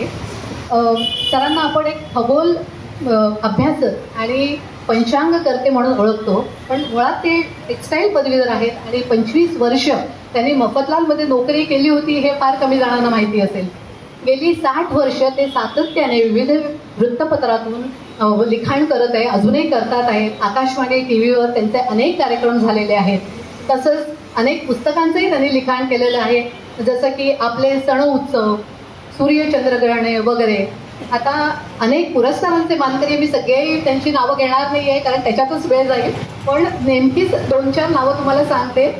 आहे. सरांना आपण एक खगोल अभ्यासक आणि पंचांगकर्ते म्हणून ओळखतो, पण मुळात ते टेक्स्टाईल पदवीधर आहेत आणि 25 वर्ष त्यांनी मफतलालमध्ये नोकरी केली होती हे फार कमी जणांना माहिती असेल. गेली 60 वर्ष ते सातत्याने विविध वृत्तपत्रातून लिखाण करत आहे, अजूनही करतात आहेत. आकाशवाणी TV वर त्यांचे अनेक कार्यक्रम झालेले आहेत. तसंच अनेक पुस्तकांचंही त्यांनी लिखाण केलेलं आहे, जसं की आपले सण उत्सव, सूर्यचंद्रग्रहणे वगैरे. आता अनेक पुरस्कारांचे मानकरी, मी सगळे त्यांची नावं घेणार नाही आहे कारण त्याच्यातच वेळ जाईल, पण नेमकीच 2-4 नावं तुम्हाला सांगते.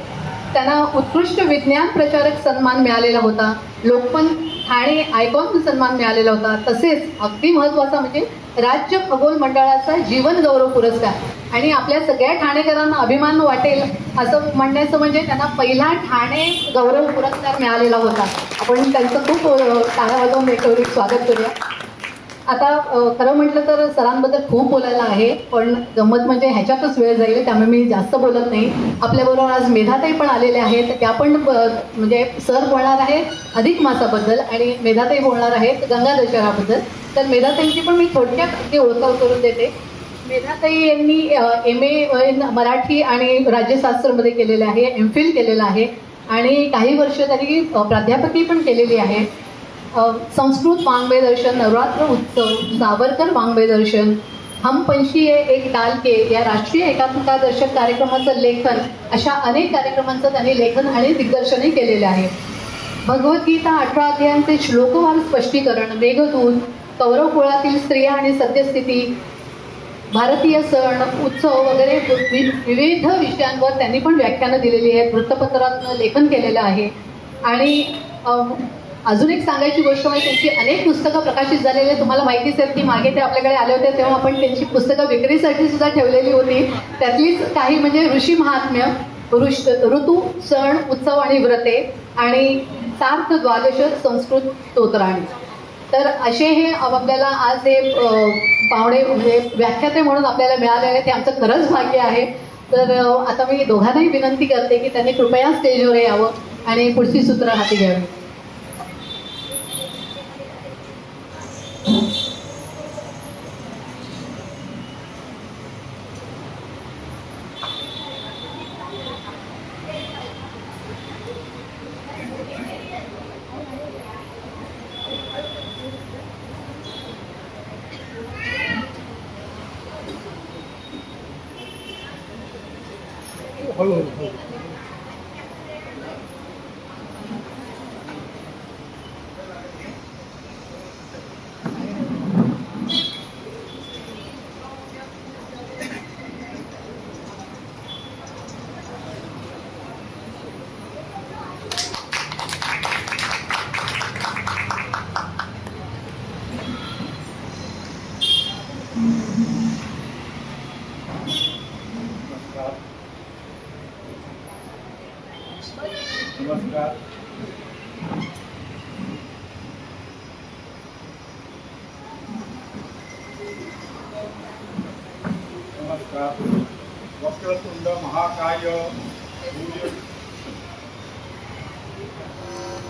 त्यांना उत्कृष्ट विज्ञान प्रचारक सन्मान मिळालेला होता, लोकमत ठाणे आयकॉन सन्मान मिळालेला होता, तसेच अगदी महत्त्वाचा म्हणजे राज्य खगोल मंडळाचा जीवन गौरव पुरस्कार. आणि आपल्या सगळ्या ठाणेकरांना अभिमान वाटेल असं म्हणण्याचं म्हणजे त्यांना पहिला ठाणे गौरव पुरस्कार मिळालेला होता. आपण त्यांचं खूप टाळ्या वाजवून एकवरी स्वागत करूया. आता खरं म्हटलं तर सरांबद्दल खूप बोलायला आहे, पण गंमत म्हणजे ह्याच्यातच वेळ जाईल, त्यामुळे मी जास्त बोलत नाही. आपल्याबरोबर आज मेधाताई पण आलेल्या आहेत, त्या पण म्हणजे सर बोलणार आहेत अधिक मासाबद्दल आणि मेधाताई बोलणार आहेत गंगा दशहराबद्दल. तर मेधाताईंची पण मी थोडक्यात अगदी ओळख करून देते. मेधाताई यांनी MA मराठी आणि राज्यशास्त्रमध्ये केलेलं आहे, MPhil केलेलं आहे आणि काही वर्ष त्यांनी प्राध्यापकी पण केलेली आहे. संस्कृत वाङ्मय दर्शन, नवरात्र उत्सव, सावरकर वाङ्मय दर्शन, हम पंछी है एक डाल के या राष्ट्रीय एकात्मता दर्शक कार्यक्रमाचं लेखन, अशा अनेक कार्यक्रमांचं त्यांनी लेखन आणि दिग्दर्शनही केलेले आहे. भगवद्गीता 18 अध्यायांचे श्लोकवार स्पष्टीकरण, मेघदूत, कौरव कुळातील स्त्रिया आणि सत्यस्थिती, भारतीय सण उत्सव वगैरे विविध विषयांवर त्यांनी पण व्याख्यानं दिलेली आहेत, वृत्तपत्रातनं लेखन केलेलं आहे. आणि अजून एक सांगायची गोष्ट म्हणजे त्यांची अनेक पुस्तकं प्रकाशित झालेली आहेत. तुम्हाला माहितीच आहे की मागे ते आपल्याकडे आले होते तेव्हा आपण त्यांची पुस्तकं विक्रीसाठी सुद्धा ठेवलेली होती. त्यातलीच काही म्हणजे ऋषी महात्म्य, ऋतू, सण, उत्सव आणि व्रते आणि सार्थ द्वादश संस्कृत स्तोत्राणी. तर असे हे आपल्याला आज हे पाहुणे म्हणजे व्याख्याते म्हणून आपल्याला मिळालेले आहेत, ते आमचं खरंच भाग्य आहे. तर आता मी दोघांनाही विनंती करते की त्यांनी कृपया स्टेजवर यावं आणि पुढची सूत्र हाती घ्यावी. नमस्कार. नमस्कार. वक्रतुंड महाकाय सूर्य.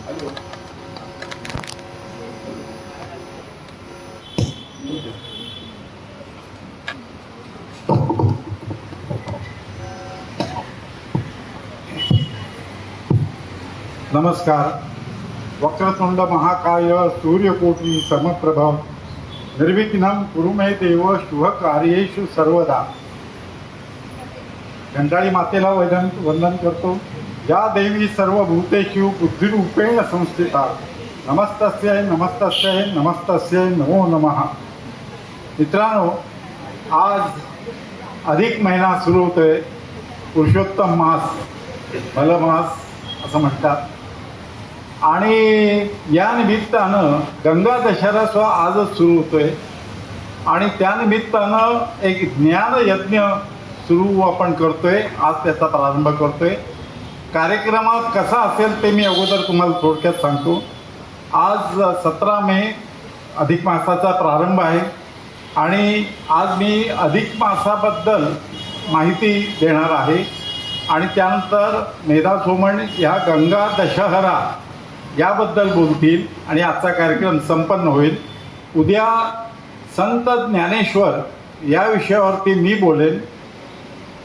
हॅलो. नमस्कार. वक्रतुंड महाकाय सूर्यकोटी समप्रभ निर्विघ्नं कुरु मे देव शुभकार्येषु सर्वदा. घंटाळी मातेला वंदन करतो. या देवी सर्वभूतेषु बुद्धिरूपेण संस्थिता. नमस्तस्यै नमस्तस्यै नमस्तस्यै नमो नमः. मित्रांनो, आज अधिक महिना सुरू होतोय. पुरुषोत्तम मास, मलमास असं म्हणतात. आणि या निमित्तानं गंगा दशहरा आजच सुरू होतोय आणि त्यानिमित्तानं एक ज्ञानयज्ञ सुरू आपण करतोय. आज त्याचा प्रारंभ करतोय. कार्यक्रमात कसा असेल ते मी अगोदर तुम्हाला थोडक्यात सांगतो. आज 17 मे अधिक मासाचा प्रारंभ आहे आणि आज मी अधिक मासाबद्दल माहिती देणार आहे आणि त्यानंतर मेधा सोमण ह्या गंगा दशहरा याबद्दल बोलतील आणि आजचा कार्यक्रम संपन्न होईल. उद्या संत ज्ञानेश्वर या विषयावरती मी बोलेन.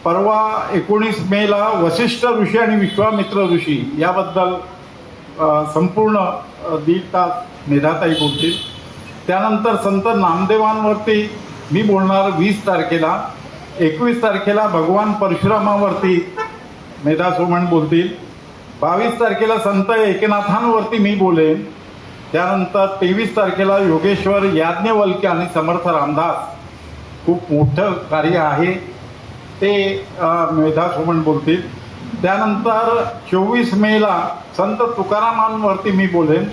परवा 19 मेला वसिष्ठ ऋषी आणि विश्वामित्र ऋषी याबद्दल संपूर्ण 1.5 तास मेधाताई बोलतील. त्यानंतर संत नामदेवांवरती मी बोलणार 20 तारखेला. 21 तारखेला भगवान परशुरामावरती मेधा सोमण बोलतील. 22 तारखेला संत एकनाथांवरती मी बोलेन. त्यानंतर 23 तारखेला योगेश्वर याज्ञवल्क्य आणि समर्थ रामदास, खूप मोठं कार्य आहे ते मेधा सोमण बोलतील. त्यानंतर 24 मेला संत तुकारामांवरती मी बोलेन.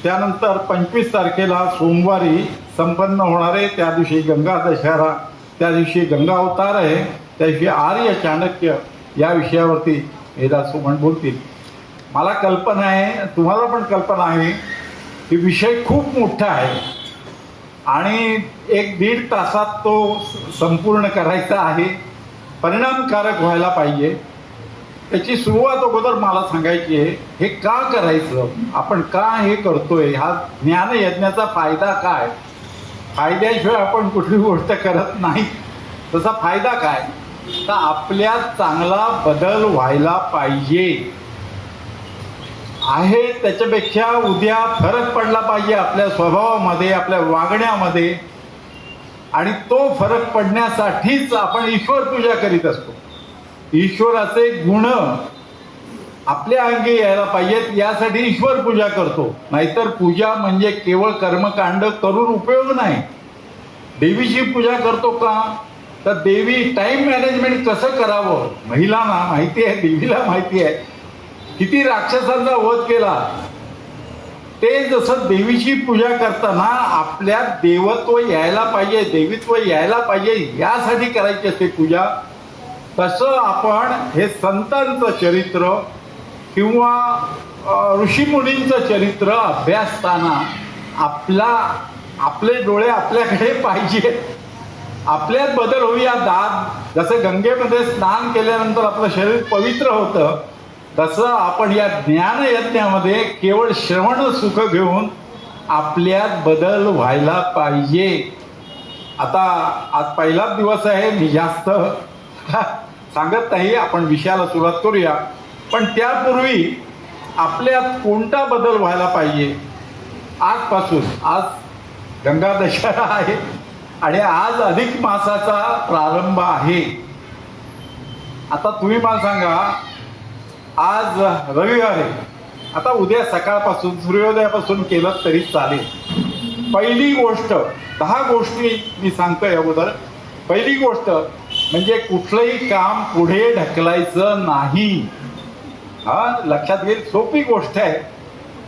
त्यानंतर 25 तारखेला सोमवारी संपन्न होणारे, त्या दिवशी गंगा दशहरा, त्या दिवशी गंगा अवतार आहे, त्या दिवशी आर्य चाणक्य या विषयावरती मेधा सोमण बोलतील. मला कल्पना आहे, तुम्हाला पण कल्पना आहे की विषय खूप मोठा आहे आणि 1-1.5 तासात तो संपूर्ण करायचा आहे, परिणामकारक व्हायला पाहिजे. त्याची सुरुवात अगोदर मला सांगायची आहे. हे का करायचं, आपण का हे करतोय, हा ज्ञानयज्ञाचा फायदा काय, फायद्याशिवाय आपण कुठली गोष्ट करत नाही, तसा फायदा काय, तर आपल्यात चांगला बदल व्हायला पाहिजे आहे. त्याच्यापेक्षा उद्या फरक पडला पाहिजे आपल्या स्वभावामध्ये, आपल्या वागण्यामध्ये, आणि तो फरक पडण्यासाठीच आपण ईश्वर पूजा करीत असतो. ईश्वराचे गुण आपल्या अंगी यायला पाहिजेत यासाठी ईश्वर पूजा करतो. नाहीतर पूजा म्हणजे केवळ कर्मकांड करून उपयोग नाही. देवीची पूजा करतो का, तर देवी टाइम मॅनेजमेंट कसं करावं महिलांना माहिती आहे, देवीला माहिती आहे. किती राक्षसांचा वध केला, ते जसं देवीची पूजा करताना आपल्यात देवत्व यायला पाहिजे, देवीत्व यायला पाहिजे यासाठी करायची असते पूजा. तसं आपण हे संतांचं चरित्र किंवा ऋषीमुनींचं चरित्र अभ्यासताना आपले डोळे आपल्याकडे पाहिजे, आपल्यात बदल होऊया. दाद जसं गंगेमध्ये स्नान केल्यानंतर आपलं शरीर पवित्र होतं, तसं आपण या ज्ञानयज्ञामध्ये केवळ श्रवण सुख घेऊन आपल्यात बदल व्हायला पाहिजे. आता आज पहिलाच दिवस आहे, मी जास्त सांगत नाही, आपण विषयाला सुरुवात करूया. पण त्यापूर्वी आपल्यात कोणता बदल व्हायला पाहिजे आजपासून. आज गंगा दशहरा आहे आणि आज अधिक मासाचा प्रारंभ आहे. आता तुम्ही मला सांगा, आज रविवार आहे, आता उद्या सकाळपासून सूर्योदयापासून केलं तरी चालेल. पहिली गोष्ट, 10 गोष्टी मी सांगतोय अगोदर. पहिली गोष्ट म्हणजे कुठलंही काम पुढे ढकलायचं नाही. लक्षात घेईल, सोपी गोष्ट आहे.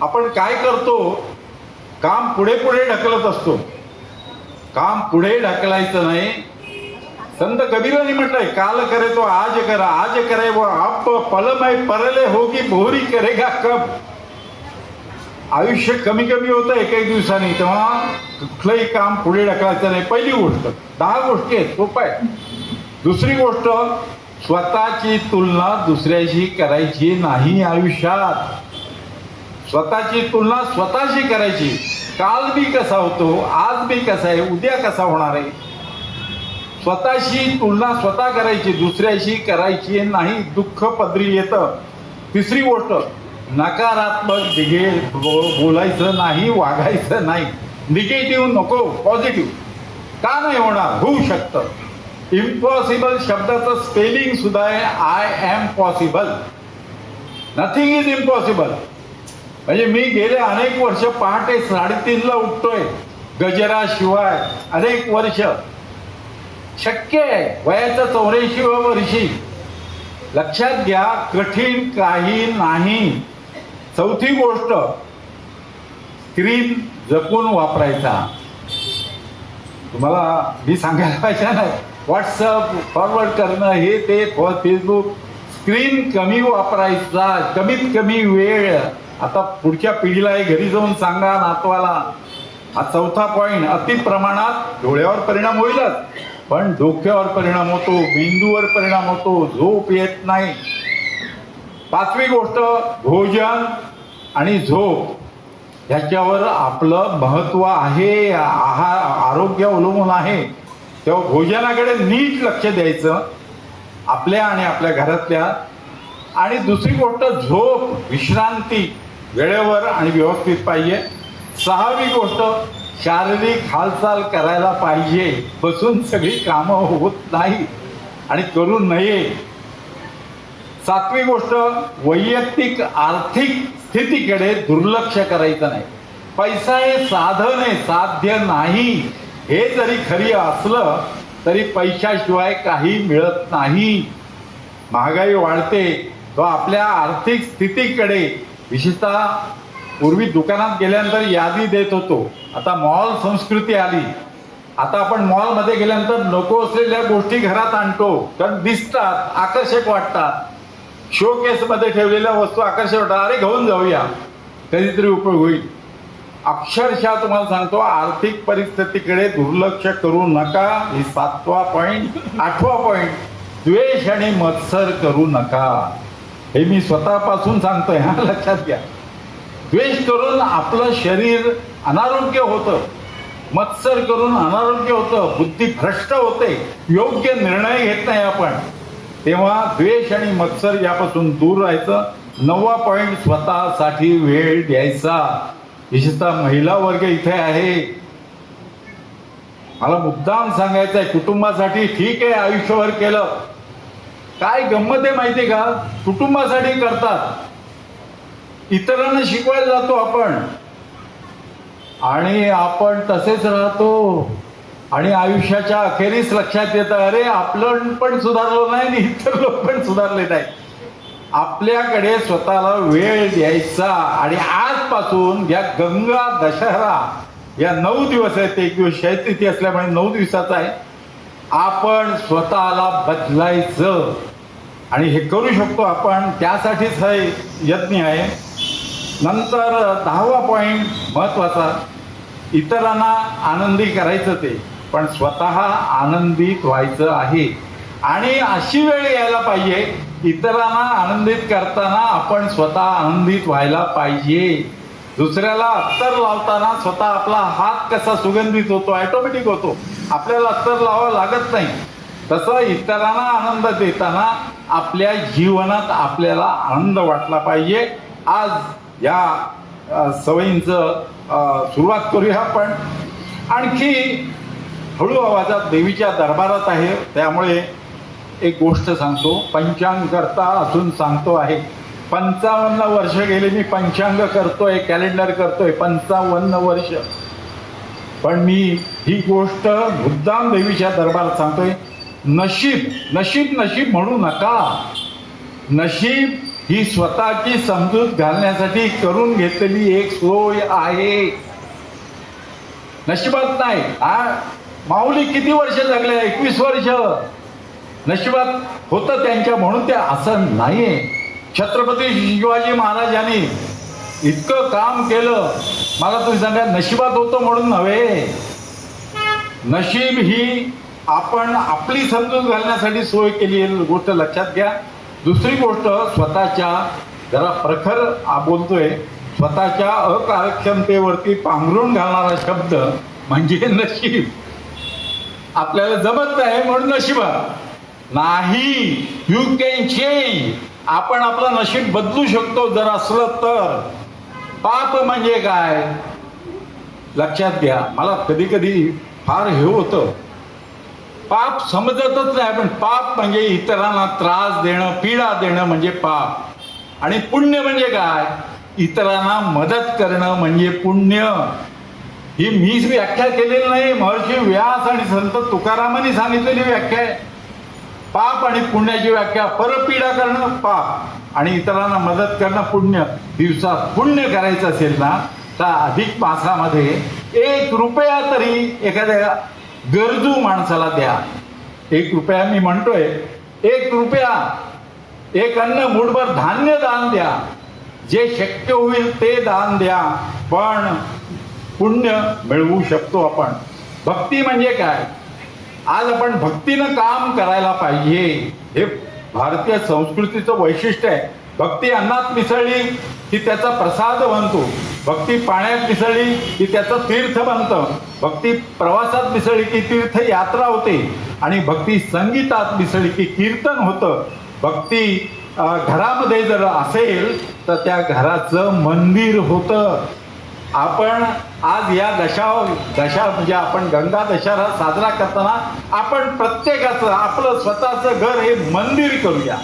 आपण काय करतो, काम पुढे पुढे ढकलत असतो, काम पुढे ढकलायचं नाही. संत कबीरांनी म्हटलंय, काल करे तो आज करा, आज करे वो आप पलमय परले होगी भोरी करेगा कब. आयुष्य कमी कमी होतं एक दिवसांनी, तेव्हा कुठलंही काम पुढे ढकलायचं नाही. पहिली गोष्ट. 10 गोष्टी आहेत, सोपं आहे. दुसरी गोष्ट, स्वतःची तुलना दुसऱ्याशी करायची नाही आयुष्यात. स्वतःची तुलना स्वतःशी करायची. काल मी कसा होतो, आज मी कसा आहे, उद्या कसा होणार आहे. स्वतःशी तुलना स्वतः करायची, दुसऱ्याशी करायची नाही. दुःख पदरी येतं. तिसरी गोष्ट, नकारात्मक दिघे बोलायचं नाही, वागायचं नाही. निगेटिव्ह नको, पॉझिटिव्ह. का नाही होणार, होऊ शकतं. इम्पॉसिबल शब्दाचं स्पेलिंग सुद्धा आहे I am possible. Nothing is impossible. म्हणजे मी गेले अनेक वर्ष पहाटे 3:30ला उठतोय गजराशिवाय, अनेक वर्ष. शक्य आहे वयाच्या 84व्या वर्षी. लक्षात घ्या, कठीण काही नाही. चौथी गोष्ट, स्क्रीन जपून वापरायचा. तुम्हाला मी सांगायला पाहिजे ना, व्हॉट्सअप फॉरवर्ड करणं, हे ते फेसबुक, स्क्रीन कमी वापरायचा, कमीत कमी वेळ. आता पुढच्या पिढीला हे घरी जाऊन सांगा, नातवाला. हा चौथा पॉइंट. अति प्रमाणात डोळ्यावर परिणाम होईलच, पण डोक्यावर परिणाम होतो, मेंदूवर परिणाम होतो, झोप येत नाही. 5वी गोष्ट, भोजन आणि झोप ह्याच्यावर आपलं महत्त्व आहे, आहार आरोग्य अवलंबून आहे. तेव्हा भोजनाकडे नीट लक्ष द्यायचं आपल्या आणि आपल्या घरातल्या. आणि दुसरी गोष्ट झोप, विश्रांती वेळेवर आणि व्यवस्थित पाहिजे. 6वी गोष्ट शारीरिक हालचाल करायला पाहिजे. बसून सगळी कामं होत नाही आणि करू नये. 7वी गोष्ट वैयक्तिक आर्थिक स्थितीकडे दुर्लक्ष करायचं नाही. पैसा हे साधन आहे, साध्य नाही. हे जरी खरी असलं तरी पैशाशिवाय काही मिळत नाही. महागाई वाढते, तो आपल्या आर्थिक स्थितीकडे, विशेषतः पूर्वी दुकानात गेल्यानंतर यादी देत होतो, आता मॉल संस्कृती आली. आता आपण मॉलमध्ये गेल्यानंतर नको असलेल्या गोष्टी घरात आणतो, कारण दिसतात, आकर्षक वाटतात. शो केसमध्ये ठेवलेल्या वस्तू आकर्षक वाटतात. अरे घेऊन जाऊया, कधीतरी उपयोग होईल. अक्षरशः तुम्हाला सांगतो, आर्थिक परिस्थितीकडे दुर्लक्ष करू नका. ही 7वा पॉइंट. 8वा पॉइंट, द्वेष आणि मत्सर करू नका. हे मी स्वतःपासून सांगतोय, हा लक्षात घ्या. द्वेष करून आपलं शरीर अनारोग्य होतं, मत्सर करून अनारोग्य होतं, बुद्धी भ्रष्ट होते, योग्य निर्णय घेत नाही आपण. तेव्हा द्वेष आणि मत्सर यापासून दूर राहायचं. 9वा पॉइंट, स्वतःसाठी वेळ द्यायचा. विशेषतः महिला वर्ग इथे आहे, मला मुद्दाम सांगायचं आहे, कुटुंबासाठी ठीक आहे आयुष्यभर केलं, काय गंमत आहे माहिती का, कुटुंबासाठी करतात, इतरांना शिकवायला जातो आपण आणि आपण तसेच राहतो. आणि आयुष्याच्या अखेरीस लक्षात येतं, अरे आपलं पण सुधारलं नाही आणि इतर लोक पण सुधारले नाही. आपल्याकडे स्वतःला वेळ द्यायचा. आणि आजपासून या गंगा दशहरा या 9 दिवस आहेत, एक दिवस शयतिथी असल्यामुळे 9 दिवसाचा आहे, आपण स्वतःला बदलायचं. आणि हे करू शकतो आपण, त्यासाठीच हे यज्ञ आहे. नंतर 10वा पॉइंट महत्वाचा, इतरांना आनंदी करायचं ते, पण स्वतः आनंदित व्हायचं आहे. आणि अशी वेळ यायला पाहिजे, इतरांना आनंदित करताना आपण स्वतः आनंदित व्हायला पाहिजे. दुसऱ्याला अत्तर लावताना स्वतः आपला हात कसा सुगंधित होतो, ऑटोमॅटिक होतो, आपल्याला अत्तर लावावं लागत नाही. तसं इतरांना आनंद देताना आपल्या जीवनात आपल्याला आनंद वाटला पाहिजे. आज या सवयींचं सुरुवात करूया आपण. आणखी हळू आवाजात देवीच्या दरबारात आहे, त्यामुळे एक गोष्ट सांगतो. पंचांग करता असून सांगतो आहे, 55 वर्ष गेले मी पंचांग करतोय, कॅलेंडर करतोय, 55 वर्ष. पण मी ही गोष्ट मुद्दाम देवीच्या दरबारात सांगतोय. नशीब नशीब नशीब म्हणू नका. नशीब ही स्वतःची समजूत घालण्यासाठी करून घेतलेली एक सोय आहे, नशिबात नाही. माऊली किती वर्ष जगले, 21 वर्ष. नशिबात होतं त्यांच्या, म्हणून ते असं नाहीये. छत्रपती शिवाजी महाराजांनी इतकं काम केलं, मला तुम्ही सांगा, नशिबात होतं म्हणून नव्हे. नशीब ही आपण आपली समजूत घालण्यासाठी सोय केली, गोष्ट लक्षात घ्या. दुसरी गोष्ट, स्वतःच्या, जरा प्रखर बोलतोय, स्वतःच्या अकार्यक्षमतेवरती पांघरून घालणारा शब्द म्हणजे नशीब. आपल्याला जमत नाही म्हणून नशिबात नाही. You can change. आपण आपलं नशीब बदलू शकतो जर असलं तर. पाप म्हणजे काय लक्षात घ्या. मला कधी कधी फार हे होतं, पाप समजतच नाही. पण पाप म्हणजे इतरांना त्रास देणं, पीडा देणं म्हणजे पाप. आणि पुण्य म्हणजे काय, इतरांना मदत करणं म्हणजे पुण्य. ही मीच व्याख्या केलेली नाही, महर्षी व्यास आणि संत तुकारामांनी सांगितलेली व्याख्या आहे. पाप आणि पुण्याची व्याख्या, परपीडा करणं पाप आणि इतरांना मदत करणं पुण्य. दिवसात पुण्य करायचं असेल ना तर अधिक मासामध्ये 1 रुपया तरी एखाद्या गरजू माणसाला द्या. 1 रुपया मी म्हणतोय, 1 रुपया, 1 अन्न, मूठभर धान्य दान द्या. जे शक्य होईल ते दान द्या, पण पुण्य मिळवू शकतो आपण. भक्ती म्हणजे काय, आज आपण भक्तीनं काम करायला पाहिजे. हे भारतीय संस्कृतीचं वैशिष्ट्य आहे. भक्ती अन्नात मिसळली की त्याचा प्रसाद बनतो, भक्ती पाण्यात मिसळली की त्याचं तीर्थ बनतं, भक्ती प्रवासात मिसळली की तीर्थयात्रा होते, आणि भक्ती संगीतात मिसळली की कीर्तन होतं. भक्ती घरामध्ये जर असेल तर त्या घराचं मंदिर होतं. आपण आज या दशा म्हणजे आपण गंगा दशहरा साजरा करताना आपण प्रत्येकाचं आपलं स्वतःचं घर हे मंदिर करूया.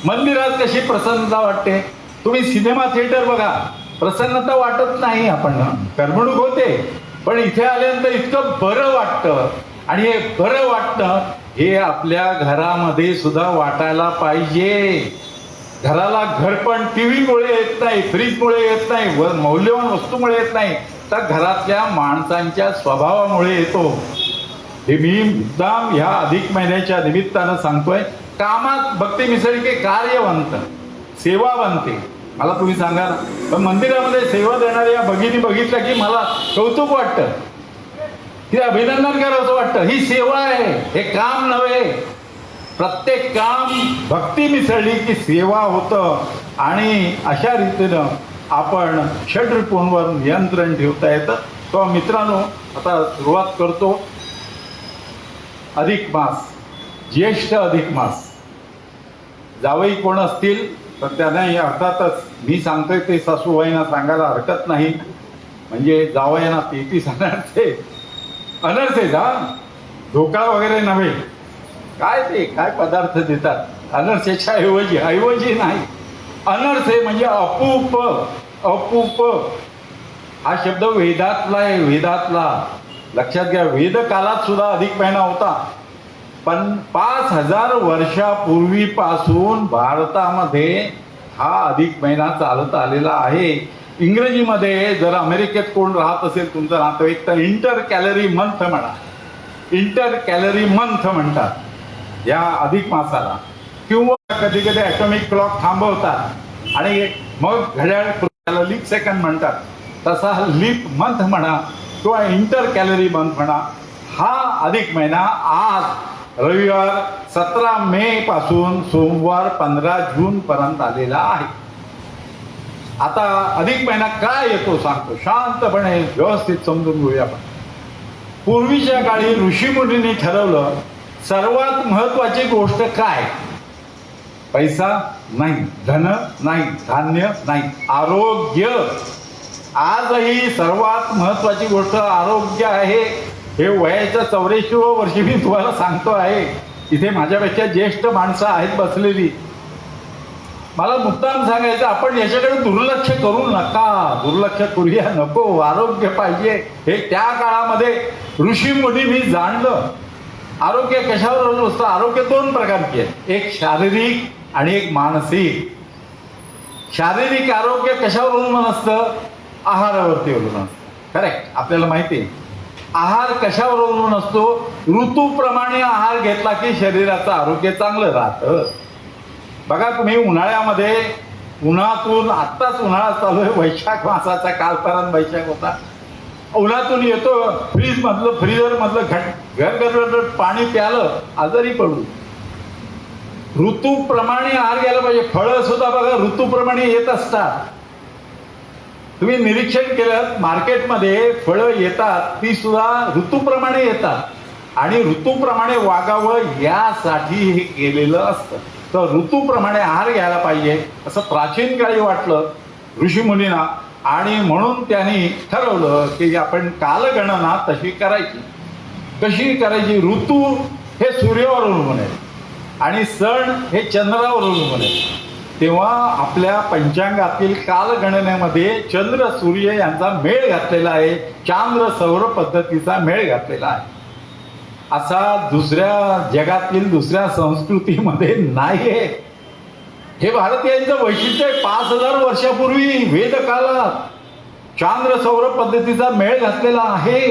मंदिरात कशी प्रसन्नता वाटते. तुम्ही सिनेमा थिएटर बघा, प्रसन्नता वाटत नाही, आपण करमणूक होते, पण इथे आल्यानंतर इतकं बरं वाटतं. आणि हे बरं वाटणं हे आपल्या घरामध्ये सुद्धा वाटायला पाहिजे. घराला घरपण टीव्हीमुळे येत नाही, फ्रीजमुळे येत नाही, मौल्यवान वस्तूमुळे येत नाही, तर घरातल्या माणसांच्या स्वभावामुळे येतो. हे मी मुद्दाम ह्या अधिक महिन्याच्या निमित्तानं सांगतोय. कामात भक्ती मिसळली की कार्य बनतं, सेवा बनते. मला तुम्ही सांगा ना, पण मंदिरामध्ये सेवा देणाऱ्या भगिनी बघितलं की मला कौतुक वाटतं, की अभिनंदन करावं वाटतं. ही सेवा आहे, हे काम नव्हे. प्रत्येक काम भक्ती मिसळली की सेवा होतं. आणि अशा रीतीनं आपण षड्रिपूंवर नियंत्रण ठेवता येतं. तो मित्रांनो, आता सुरुवात करतो. अधिक मास, ज्येष्ठ अधिक मास. जावई कोण असतील तर त्यांना अर्थातच मी सांगतोय ते सासूबाईंना सांगायला हरकत नाही, म्हणजे जावयांना तेहतीस अनर्थे जा, ढोकळा वगैरे नव्हे. काय ते काय पदार्थ देतात अनर्सेच्या ऐवजी नाही, अनर्थे म्हणजे अपूप. अपूप हा शब्द वेदातला आहे, वेदातला. लक्षात घ्या, वेद काळात सुद्धा अधिक महिना होता, पण 5000 वर्षापूर्वीपासून भारतामध्ये हा अधिक महिना चालत आलेला आहे. इंग्रजीमध्ये जर अमेरिकेत कोण राहत असेल तुमचं नातेवाईक तर इंटर कॅलरी मंथ म्हणा, इंटर कॅलरी मंथ म्हणतात या अधिक मासाला. किंवा कधी कधी ॲटॉमिक क्लॉक थांबवतात आणि मग घड्याळ लीप सेकंड म्हणतात, तसा लीप मंथ म्हणा किंवा इंटर कॅलरी मंथ म्हणा. हा अधिक महिना आज रविवार 17 मे पासून सोमवार 15 जून पर्यंत आलेला आहे. आता अधिक महिना काय येतो सांगतो, शांतपणे व्यवस्थित समजून घेऊया आपण. पूर्वीच्या काळी ऋषीमुनींनी ठरवलं सर्वात महत्वाची गोष्ट काय, पैसा नाही, धन नाही, धान्य नाही, आरोग्य. आजही सर्वात महत्वाची गोष्ट आरोग्य आहे. हे वयाच्या 84व्या वर्षी मी तुम्हाला सांगतो आहे. इथे माझ्यापेक्षा ज्येष्ठ माणसं आहेत बसलेली. मला मुद्दाम सांगायचं, आपण याच्याकडे दुर्लक्ष करू नका, दुर्लक्ष करूया नको. आरोग्य पाहिजे. हे त्या काळामध्ये ऋषी मुनींनी जाणलं. आरोग्य कशावर अवलंबून असतं? आरोग्य दोन प्रकारचे आहे, एक शारीरिक आणि एक मानसिक. शारीरिक आरोग्य कशावर अवलंबून असतं? आहारावरती अवलंबून असतं. करेक्ट, आपल्याला माहिती आहे. आहार कशावर अवलंबून असतो? ऋतूप्रमाणे आहार घेतला की शरीराचं आरोग्य चांगलं राहतं. बघा तुम्ही उन्हाळ्यामध्ये, उन्हातून, आत्ताच उन्हाळा चालू आहे, वैशाख मासाचा कालपर्यंत वैशाख होता, उन्हातून येतो, फ्रीजर मधलं घर पाणी प्यालं, आजारी पडू. ऋतूप्रमाणे आहार घ्यायला पाहिजे. फळं सुद्धा बघा ऋतूप्रमाणे येत असतात. तुम्ही निरीक्षण केलं, मार्केटमध्ये फळं येतात ती सुद्धा ऋतूप्रमाणे येतात, आणि ऋतूप्रमाणे वागावं यासाठी हे केलेलं असतं. तर ऋतूप्रमाणे आहार घ्यायला पाहिजे असं प्राचीन काळी वाटलं ऋषीमुनींना, आणि म्हणून त्यांनी ठरवलं की आपण कालगणना तशी करायची. कशी करायची? ऋतू हे सूर्यावर अवलंबून आहे आणि सण हे चंद्रावर अवलंबून आहे. तेव्हा आपल्या पंचांगातील कालगणनेमध्ये चंद्र सूर्य यांचा मेळ घातलेला आहे, चांद्र सौर पद्धतीचा मेळ घातलेला आहे. असा दुसऱ्या जगातील दुसऱ्या संस्कृतीमध्ये नाहीये. हे भारतीयांचं वैशिष्ट्य आहे. 5000 वर्षापूर्वी वेद काळात चांद्र सौर पद्धतीचा मेळ घातलेला आहे.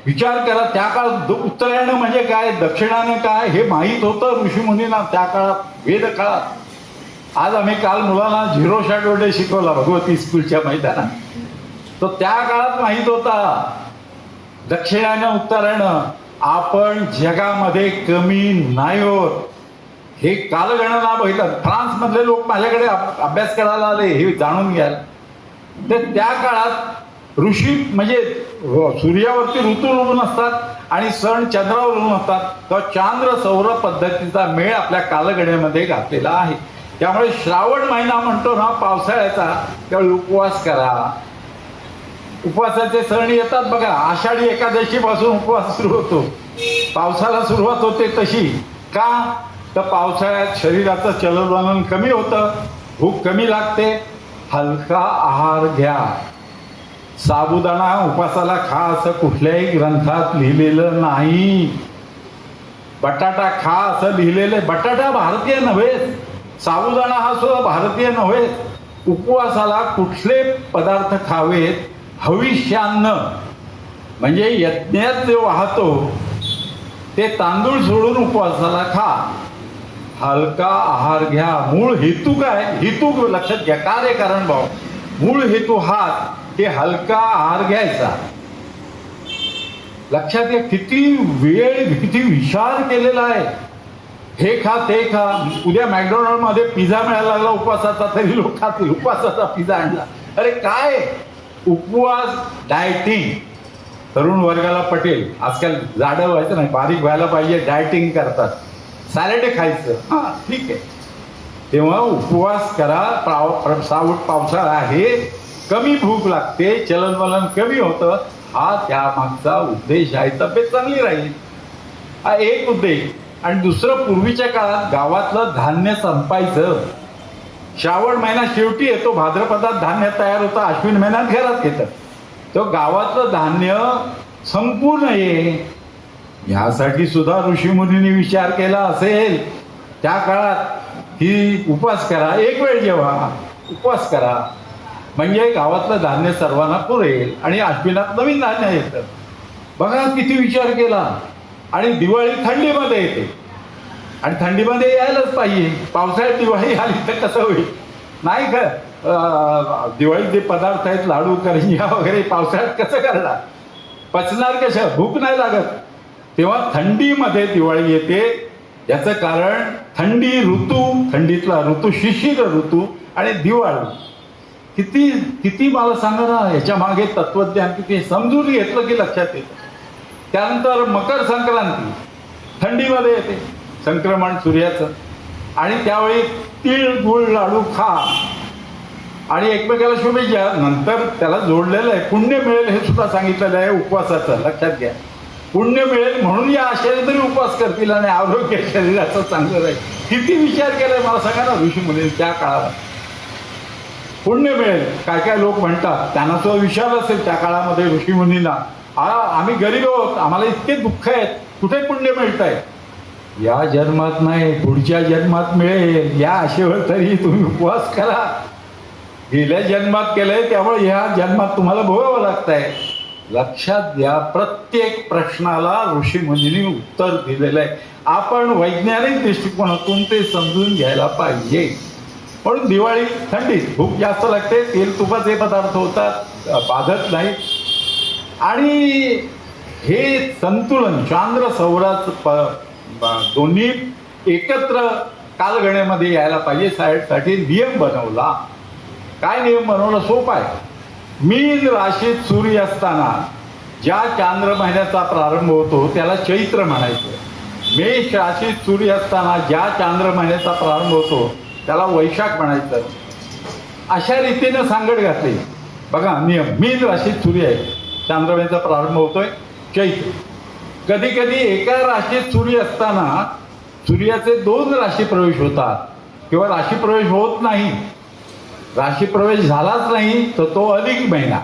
विचार करा, त्या काळात उत्तरायण म्हणजे काय, दक्षिणाने काय हे माहीत होतं ऋषीमुनींना त्या काळात, वेद काळात. आज आम्ही काल मुलांना झिरो शॅडो डे शिकवला भगवती स्कूलच्या मैदानात, तो त्या काळात माहीत होता. दक्षिणायन उत्तरायण. आपण जगामध्ये कमी नाही होत. हे कालगणना बघितलं, फ्रान्समधले लोक माझ्याकडे अभ्यास करायला आले हे जाणून घ्यायला. तर त्या काळात ऋषी म्हणजे सूर्यावरती ऋतू नसतात आणि सण चंद्रावरून असतात. तर चांद्र सौर पद्धतीचा मेळ आपल्या कालगणनेमध्ये घातलेला आहे. त्यामुळे श्रावण महिना म्हणतो ना पावसाळ्याचा, त्यावेळी उपवास करा. उपवासाचे सण येतात बघा. आषाढी एकादशी पासून उपवास सुरू होतो. पावसाला सुरुवात होते तशी. का तर पावसाळ्यात शरीराचं चलनवलन कमी होतं, भूक कमी लागते. हलका आहार घ्या. साबुदाणा उपासाला खा असं कुठल्याही ग्रंथात लिहिलेलं नाही. बटाटा खा असं लिहिलेलं. बटाटा भारतीय नव्हे, साबुदाणा हा सुद्धा भारतीय नव्हे. उपवासाला कुठले पदार्थ खावेत? हविष्यान्न म्हणजे यज्ञात जे वाहतो ते तांदूळ सोडून उपवासाला खा. हलका आहार घ्या. मूळ हेतू काय? हेतू लक्षात घ्या. कार्यकारण भाव. मूळ हेतू हाच की हलका आहार घ्यायचा. लक्षात घ्या किती वेळ किती विचार केलेला आहे. हे खा ते खा. उद्या मॅकडोनल्ड मध्ये पिझ्झा मिळायला लागला उपवासाचा तरी लोक खातील. उपवासाचा पिझ्झा आणला. अरे काय उपवास, डायटिंग. तरुण वर्गाला पटेल. आजकाल जाडं व्हायचं नाही, बारीक व्हायला पाहिजे, डायटिंग करतात. सॅलड खायचं, हा ठीक आहे. तेव्हा उपवास करा. सावट पावसाळा आहे, कमी भूक लागते, चलनवलन कमी होतं. हा त्यामागचा उद्देश आहे. तब्येत चांगली राहील, हा एक उद्देश. आणि दुसरं, पूर्वीच्या काळात गावातलं धान्य संपायचं. श्रावण महिना शेवटी येतो, भाद्रपदात धान्य तयार होतं, अश्विन महिन्यात घरात येतं. तो गावातलं धान्य संपू नये यासाठी सुद्धा ऋषीमुनींनी विचार केला असेल. त्या काळात ही उपवास करा, एक वेळ जेवा, उपवास करा, म्हणजे गावातलं धान्य सर्वांना पुरेल आणि अश्विनात नवीन धान्य येतं. बघा किती विचार केला. आणि दिवाळी थंडीमध्ये येते आणि थंडीमध्ये यायलाच पाहिजे. पावसाळ्यात दिवाळी आली तर कसं होईल? नाही का? दिवाळीत जे पदार्थ आहेत, लाडू करंज्या वगैरे, पावसाळ्यात कसं करणार? पचणार कशा? भूक नाही लागत. तेव्हा थंडीमध्ये दिवाळी येते. याचं कारण थंडी ऋतू, थंडीतला ऋतू, शिशिर ऋतू आणि दिवाळी. किती किती मला सांगा ना, याच्या मागे तत्वज्ञान किती समजून घेतलं की लक्षात येतं. त्यानंतर मकर संक्रांती थंडीमध्ये येते, संक्रमण सूर्याचं. आणि त्यावेळी तीळ गुळ लाडू खा आणि एकमेकाला शुभेच्छा. नंतर त्याला जोडलेलं आहे पुण्य मिळेल हे सुद्धा सांगितलेलं आहे उपवासाचं. लक्षात घ्या, पुण्य मिळेल म्हणून या आशेने तरी उपवास करतील आणि आरोग्य शरीराचं चांगलं राहील. किती विचार केलाय मला सांगा ना ऋषी मुनी त्या काळात. पुण्य मिळेल. काय काय लोक म्हणतात, त्यांना तो विचार असेल त्या काळामध्ये ऋषीमुनींना, आम्ही गरीब आहोत, आम्हाला इतके दुःख आहेत, कुठे पुण्य मिळत आहे? या जन्मात नाही, पुढच्या जन्मात मिळेल या आशेवर तरी तुम्ही उपवास करा. गेल्या जन्मात केलंय त्यामुळे ह्या जन्मात तुम्हाला भोगावं लागतंय. लक्षात घ्या, प्रत्येक प्रश्नाला ऋषीमुनींनी उत्तर दिलेलं आहे. आपण वैज्ञानिक दृष्टिकोनातून ते समजून घ्यायला पाहिजे. म्हणून दिवाळी थंडीत भूक जास्त लागते, तेल तुपाचे पदार्थ होतात, बाधत नाही. आणि हे संतुलन चांद्र सौराचं दोन्ही एकत्र कालगणनेमध्ये यायला पाहिजे. साठी नियम बनवला. काय नियम बनवला? सोपा आहे. मीन राशीत सूर्य असताना ज्या चांद्र महिन्याचा प्रारंभ होतो त्याला चैत्र म्हणायचं. मेष राशीत सूर्य असताना ज्या चांद्र महिन्याचा प्रारंभ होतो त्याला वैशाख म्हणायचं. अशा रीतीनं सांगड घातली. बघा नियम, मीन राशीत सूर्य आहे, चांद्र महिन्याचा प्रारंभ होतोय चैत्र. कधी कधी एका राशीत सूर्य असताना सूर्याचे 2 राशी प्रवेश होतात किंवा राशी प्रवेश होत नाही. राशी प्रवेश झालाच नाही तर तो अधिक महिना.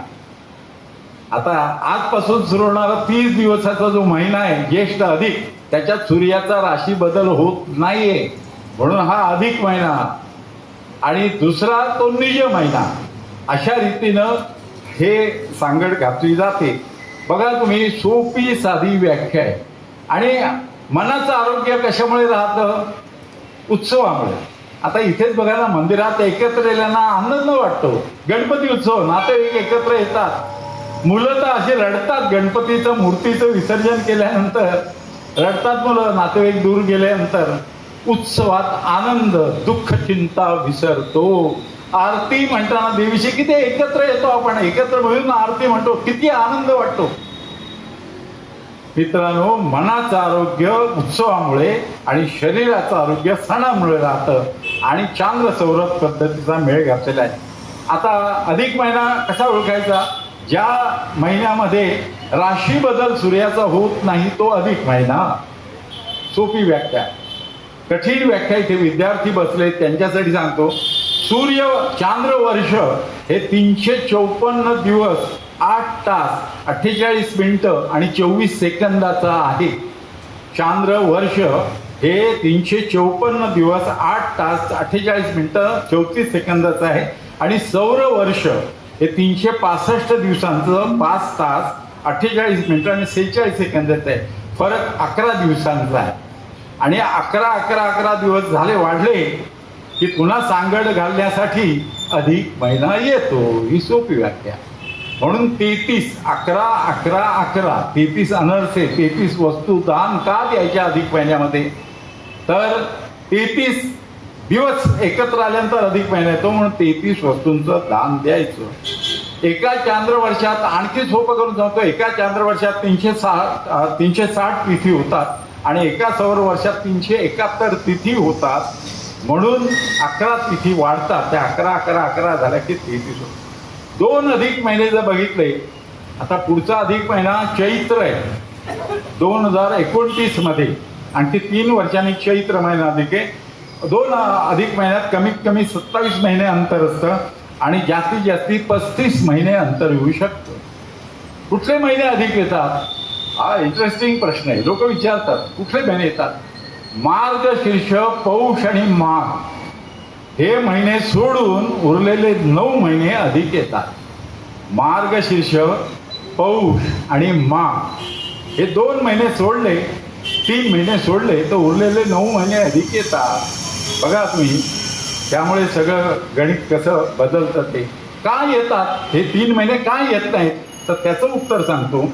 आता आजपासून सुरू होणारा 30 दिवसाचा जो महिना आहे ज्येष्ठ अधिक, त्याच्यात सूर्याचा राशी बदल होत नाहीये म्हणून हा अधिक महिना. आणि दुसरा तो निज महिना. अशा रीतीनं हे सांगड घातली जाते. बघा तुम्ही, सोपी साधी व्याख्या आहे. आणि मनाचं आरोग्य कशामुळे राहतं? उत्सवामुळे. आता इथेच बघा ना, मंदिरात एकत्र येण्याला आनंद वाटतो. गणपती उत्सव, नातेवाईक एकत्र येतात. मुलं तर अशी रडतात गणपतीचं मूर्तीचं विसर्जन केल्यानंतर, रडतात मुलं नातेवाईक दूर गेल्यानंतर. उत्सवात आनंद दुःख चिंता विसरतो. आरती म्हणताना देवीशी किती एकत्र येतो आपण, एकत्र मिळून आरती म्हणतो, किती आनंद वाटतो. मित्रांनो, मनाचं आरोग्य उत्सवामुळे आणि शरीराचं आरोग्य सणामुळे राहतं आणि चांद्र सौरभ पद्धतीचा मेळ घातलेला आहे. आता अधिक महिना कसा ओळखायचा? ज्या महिन्यामध्ये राशी बदल सूर्याचा होत नाही तो अधिक महिना. सोपी व्याख्या, कठीण व्याख्या इथे विद्यार्थी बसले त्यांच्यासाठी सांगतो. सूर्य चांद्र वर्ष हे 354 दिवस 8 तास 48 मिनिटं आणि 24 सेकंदाचा आहे. चांद्र वर्ष हे 354 दिवस 8 तास 48 मिनिटं 34 सेकंदाचं आहे आणि सौर वर्ष हे 365 दिवसांचं 5 तास 48 मिनिटं आणि 46 सेकंदाचं आहे. फरक 11 दिवसांचा आहे आणि 11 दिवस झाले वाढले की पुन्हा सांगड घालण्यासाठी अधिक महिना येतो. ही सोपी व्याख्या. म्हणून 33 11 11 11 33 अनर्से 33 वस्तू दान का द्यायच्या अधिक महिन्यामध्ये? तर 33 दिवस एकत्र आल्यानंतर अधिक महिना येतो म्हणून 33 वस्तूंचं दान द्यायचं. एका चांद्र वर्षात आणखी सोपं करून सांगतो, एका चांद्र वर्षात 360 तिथी होतात आणि एका सौर वर्षात 371 तिथी होतात. म्हणून 11 तिथी वाढतात. त्या 11 झाल्या की 33 होतात. 2 अधिक महिने जर बघितले, आता पुढचा अधिक महिना चैत्र आहे 2029 मध्ये, आणखी 3 वर्षांनी चैत्र महिना अधिक आहे. 2 अधिक महिन्यात कमीत कमी 27 महिने अंतर असतं आणि जास्तीत जास्ती 35 महिने अंतर येऊ शकतं. कुठले महिने अधिक येतात? हा इंटरेस्टिंग प्रश्न आहे. लोक विचारतात कुठले महिने येतात. मार्गशीर्ष, पौष आणि माघ हे महिने सोडून उरलेले 9 महिने अधिक येतात. मार्गशीर्ष, पौष आणि माघ हे 2 महिने सोडले, 3 महिने सोडले तर उरलेले 9 महिने अधिक येतात. बघा तुम्ही, त्यामुळे सगळं गणित कसं बदलतं. ते का येतात हे 3 महिने का येत नाहीत? तर त्याचं उत्तर सांगतो.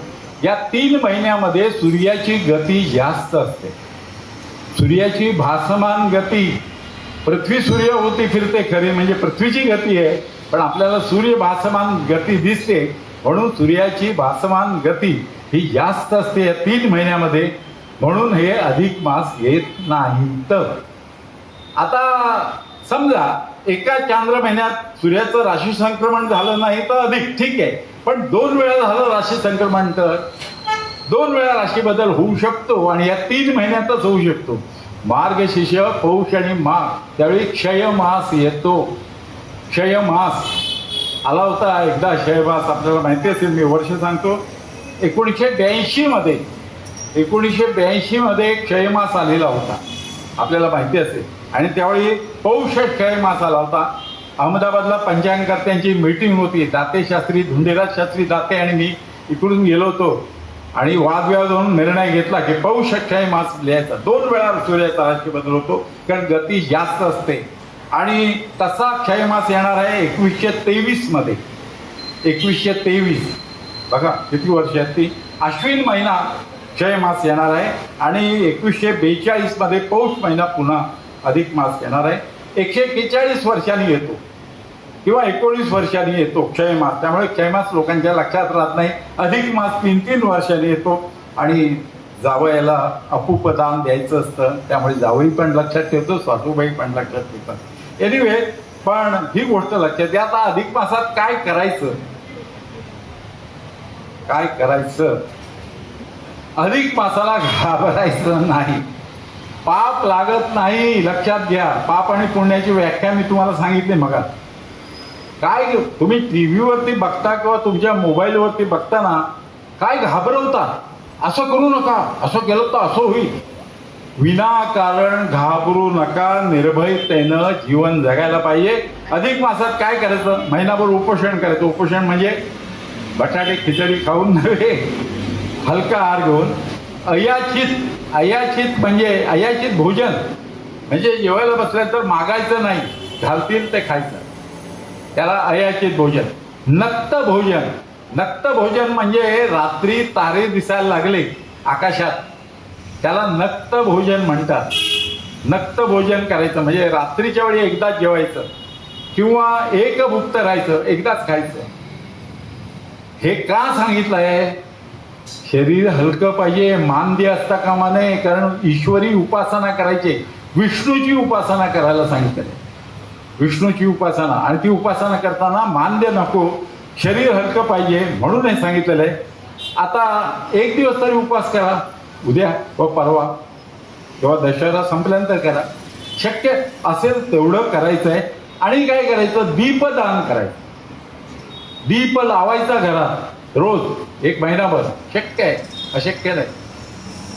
या 3 महिन्यामध्ये सूर्याची गती जास्त असते. सूर्याची भासमान गती, पृथ्वी सूर्याभोवती फिरते खरे, म्हणजे पृथ्वीची गती आहे, पण आपल्याला सूर्य भासमान गती दिसते म्हणून सूर्याची भासमान गती ही जास्त असते या 3 महिन्यामध्ये. म्हणून हे अधिक मास येत नाहीत. आता समजा एका चांद्र महिन्यात सूर्याचं राशी संक्रमण झालं नाही तर अधिक ठीक आहे, पण 2 वेळा झालं राशी संक्रमण तर 2 वेळा राशी बदल होऊ शकतो आणि या 3 महिन्यातच होऊ शकतो. मार्गशीर्ष, पौष आणि माघ त्यावेळी क्षयमास येतो. क्षयमास आला होता एकदा. क्षयमास आपल्याला माहिती असेल, मी वर्ष सांगतो. 1982 मध्ये क्षयमास आलेला होता, आपल्याला माहिती असेल. आणि त्यावेळी पौष क्षयमास आला होता. अहमदाबादला पंचांगकर्त्यांची मीटिंग होती. दाते शास्त्री, धुंडेराज शास्त्री दाते आणि मी इकडून गेलो होतो आणि वादविवाद होऊन निर्णय घेतला की पौष क्षयमास लिहायचा. 2 वेळा सूर्याचा राशी बदल होतो कारण गती जास्त असते. आणि तसा क्षयमास येणार आहे 2123 मध्ये. 2123 बघा किती वर्ष आहेत ती. अश्विन महिना क्षयमास येणार आहे आणि 2142 मध्ये पौष महिना पुन्हा अधिक मास येणार आहे. 141 वर्षांनी येतो किंवा 19 वर्षांनी येतो क्षयमास. त्यामुळे क्षयमास लोकांच्या लक्षात राहत नाही. अधिक मास 3-3 वर्षांनी येतो आणि जावयाला अपूपदान द्यायचं असतं, त्यामुळे जावई पण लक्षात ठेवतो, सासूबाई पण लक्षात ठेवतात. एनिवे, पण ही गोष्ट लक्षात घ्या. आता अधिक मासात काय करायचं? अधिक मासाला घाबरायचं नाही. पाप लागत नाही, लक्षात घ्या. पाप आणि पुण्याची व्याख्या मी तुम्हाला सांगितली मगा. काय तुम्ही टीव्हीवरती बघता किंवा तुमच्या मोबाईलवरती बघताना काय घाबरवता, असं करू नका, असं केलं तर असं होईल. विनाकारण घाबरू नका. निर्भयतेनं जीवन जगायला पाहिजे. अधिक मासात काय करायचं? महिनाभर उपोषण करायचं. उपोषण म्हणजे बटाटे खिचडी खाऊन नव्हे, हलका आहार घेऊन. अयाचित म्हणजे अयाचित भोजन म्हणजे जेवायला बसल्यानंतर मागायचं नाही, घालतील ते खायचं, त्याला अयाचित भोजन. नक्त भोजन म्हणजे रात्री तारे दिसायला लागले आकाशात, त्याला नक्त भोजन म्हणतात. नक्त भोजन करायचं म्हणजे रात्रीच्या वेळी एकदाच जेवायचं किंवा एकभुक्त राहायचं, एकदाच खायचं. हे का सांगितलं आहे? शरीर हलकं पाहिजे, मांद्य असता कामा नये. कारण ईश्वरी उपासना करायची, विष्णूची उपासना करायला सांगितलं. विष्णूची उपासना, आणि ती उपासना करताना मांद्य नको, शरीर हलकं पाहिजे म्हणून हे सांगितलेलं आहे. आता एक दिवस तरी उपवास करा, उद्या व परवा किंवा दशहरा संपल्यानंतर करा. शक्य असेल तेवढं करायचं आहे. आणि काय करायचं? दीपदान करायचं. दीप लावायचा घरात रोज 1 महिनाभर. शक्य आहे, अशक्य नाही.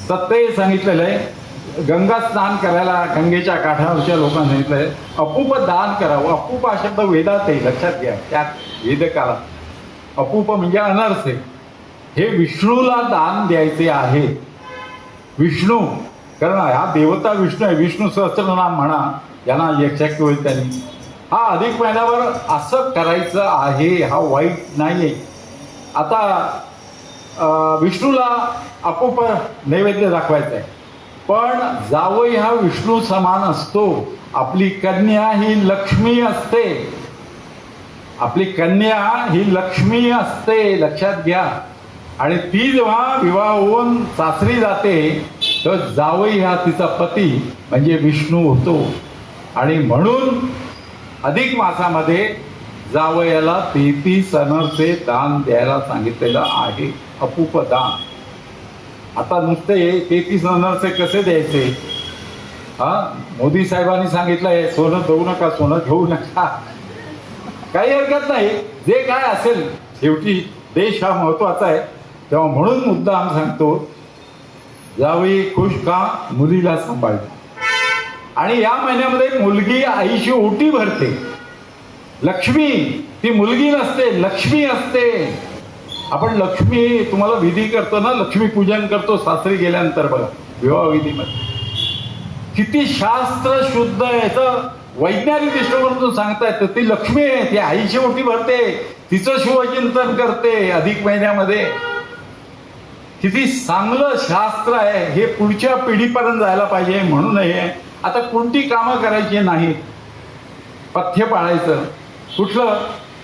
तर ते सांगितलेलं आहे. गंगा स्नान करायला गंगेच्या काठावरच्या लोकांना सांगितलं आहे. अपूप दान करावं. अपूप हा शब्द वेदात आहे, लक्षात घ्या. त्यात वेदकाळात अपूप म्हणजे अनर्थ. हे विष्णूला दान द्यायचे आहे. विष्णू, कारण हा देवता विष्णू आहे. विष्णू सहस्त्रनाम म्हणा, यांना शक्य होईल त्यांनी. हा अधिक महिन्यावर असं करायचं आहे, हा वाईट नाही आहे. आता विष्णूला आपोप नैवेद्य दाखवायचा आहे. पण जावई हा विष्णू समान असतो. आपली कन्या ही लक्ष्मी असते. आपली कन्या ही लक्ष्मी असते, लक्षात घ्या. आणि ती जेव्हा विवाह होऊन सासरी जाते तर जावई हा तिचा पती म्हणजे विष्णू होतो. आणि म्हणून अधिक मासामध्ये जावयाला 33 अनर्थे दान द्यायला सांगितलेलं आहे. अपूप दान. आता नुसते 33 अनर्थे कसे द्यायचे? मोदी साहेबांनी सांगितलंय सोनं देऊ नका, सोनं घेऊ नका. काही हरकत नाही, जे काय असेल. शेवटी देश हा महत्वाचा आहे. तेव्हा म्हणून मुद्दाम सांगतो, जावई खुश का, मुलीला सांभाळतो. आणि या महिन्यामध्ये मुलगी आईची ओटी भरते. लक्ष्मी ती मुलगी नसते, लक्ष्मी असते. आपण लक्ष्मी, तुम्हाला विधी करतो ना, लक्ष्मी पूजन करतो सासरी गेल्यानंतर. बघा विवाह विधीमध्ये किती शास्त्र शुद्ध आहे. याचं वैज्ञानिक दृष्टिकोनातून सांगता येतं. ती लक्ष्मी आहे, ती आईची ओटी भरते, तिचं शिवचिंतन करते अधिक महिन्यामध्ये. किती चांगलं शास्त्र आहे. हे पुढच्या पिढीपर्यंत जायला पाहिजे. म्हणून हे आता कोणती कामं करायची नाही, पथ्य पाळायचं. कुठलं?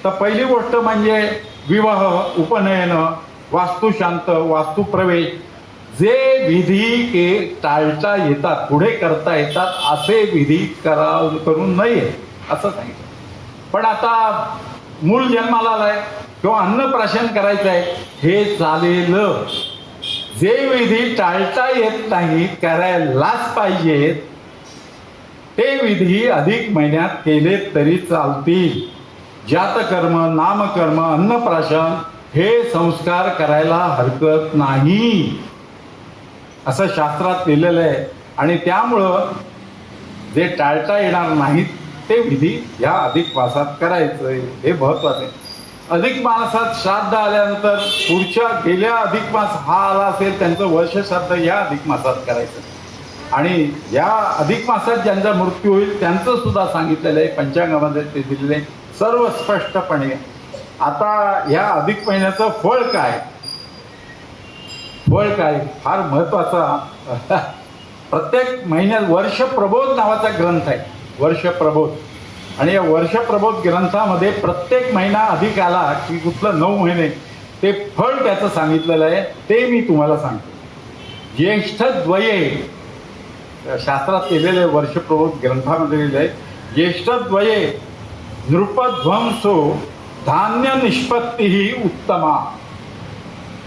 तर पहिली गोष्ट म्हणजे विवाह, उपनयन, वास्तुशांत, वास्तुप्रवेश, जे विधी टाळता येतात, पुढे करता येतात, असे विधी करू नये असं सांगितलं. पण आता मूल जन्माला आलाय किंवा अन्नप्राशन करायचं आहे, हे चालेल. जे विधी टाळता येत नाही, करायलाच पाहिजेत, ते विधी अधिक महिन्यात केले तरी चालतील. जातकर्म, नामकर्म, अन्नप्राशन हे संस्कार करायला हरकत नाही असं शास्त्रात लिहिलेलं आहे. आणि त्यामुळं जे टाळता येणार नाहीत ते विधी या अधिक मासात करायचं, हे महत्वाचं आहे. अधिक मासात श्राद्ध आल्यानंतर पुढच्या गेल्या अधिक मास हा आला असेल त्यांचं वर्ष श्राद्ध या अधिक मासात करायचं. आणि या अधिक मासात ज्यांचा मृत्यू होईल त्यांचं सुद्धा सांगितलेलं आहे, पंचांगामध्ये ते दिलेलं आहे सर्व स्पष्टपणे. आता या अधिक महिन्याचं फळ काय? फळ काय फार महत्वाचा. प्रत्येक महिन्यात वर्षप्रबोध नावाचा ग्रंथ आहे, वर्षप्रबोध. आणि या वर्षप्रबोध ग्रंथामध्ये प्रत्येक महिना अधिक आला की कुठलं 9 महिने ते फळ त्याचं सांगितलेलं आहे. ते मी तुम्हाला सांगतो. ज्येष्ठ द्वये, शास्त्रात केलेले वर्षप्रबोध ग्रंथामध्ये लिहिलं आहे, ज्येष्ठ द्वये नृपध्वंसो धान्य निष्पत्ती उत्तमा.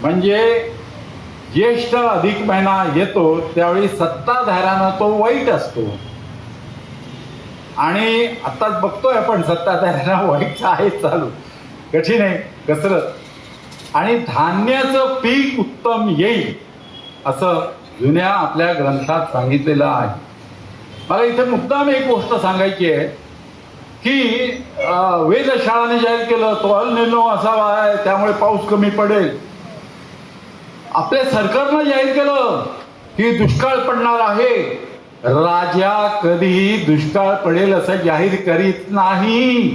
म्हणजे ज्येष्ठ अधिक महिना येतो त्यावेळी सत्ताधाऱ्यांना तो वाईट असतो. आणि आताच बघतोय आपण सत्ताधाऱ्यांना वाईट आहे चालू, कठीण आहे कसरत. आणि धान्याचं पीक उत्तम येईल असं जुन्या आपल्या ग्रंथात सांगितलेलं आहे. मला इथे मुद्दाम एक गोष्ट सांगायची आहे की वेधशाळाने जाहीर केलं तो अल निनो असावा आहे, त्यामुळे पाऊस कमी पडेल. आपल्या सरकारनं जाहीर केलं की दुष्काळ पडणार आहे. राजा कधीही दुष्काळ पडेल असं जाहीर करीत नाही.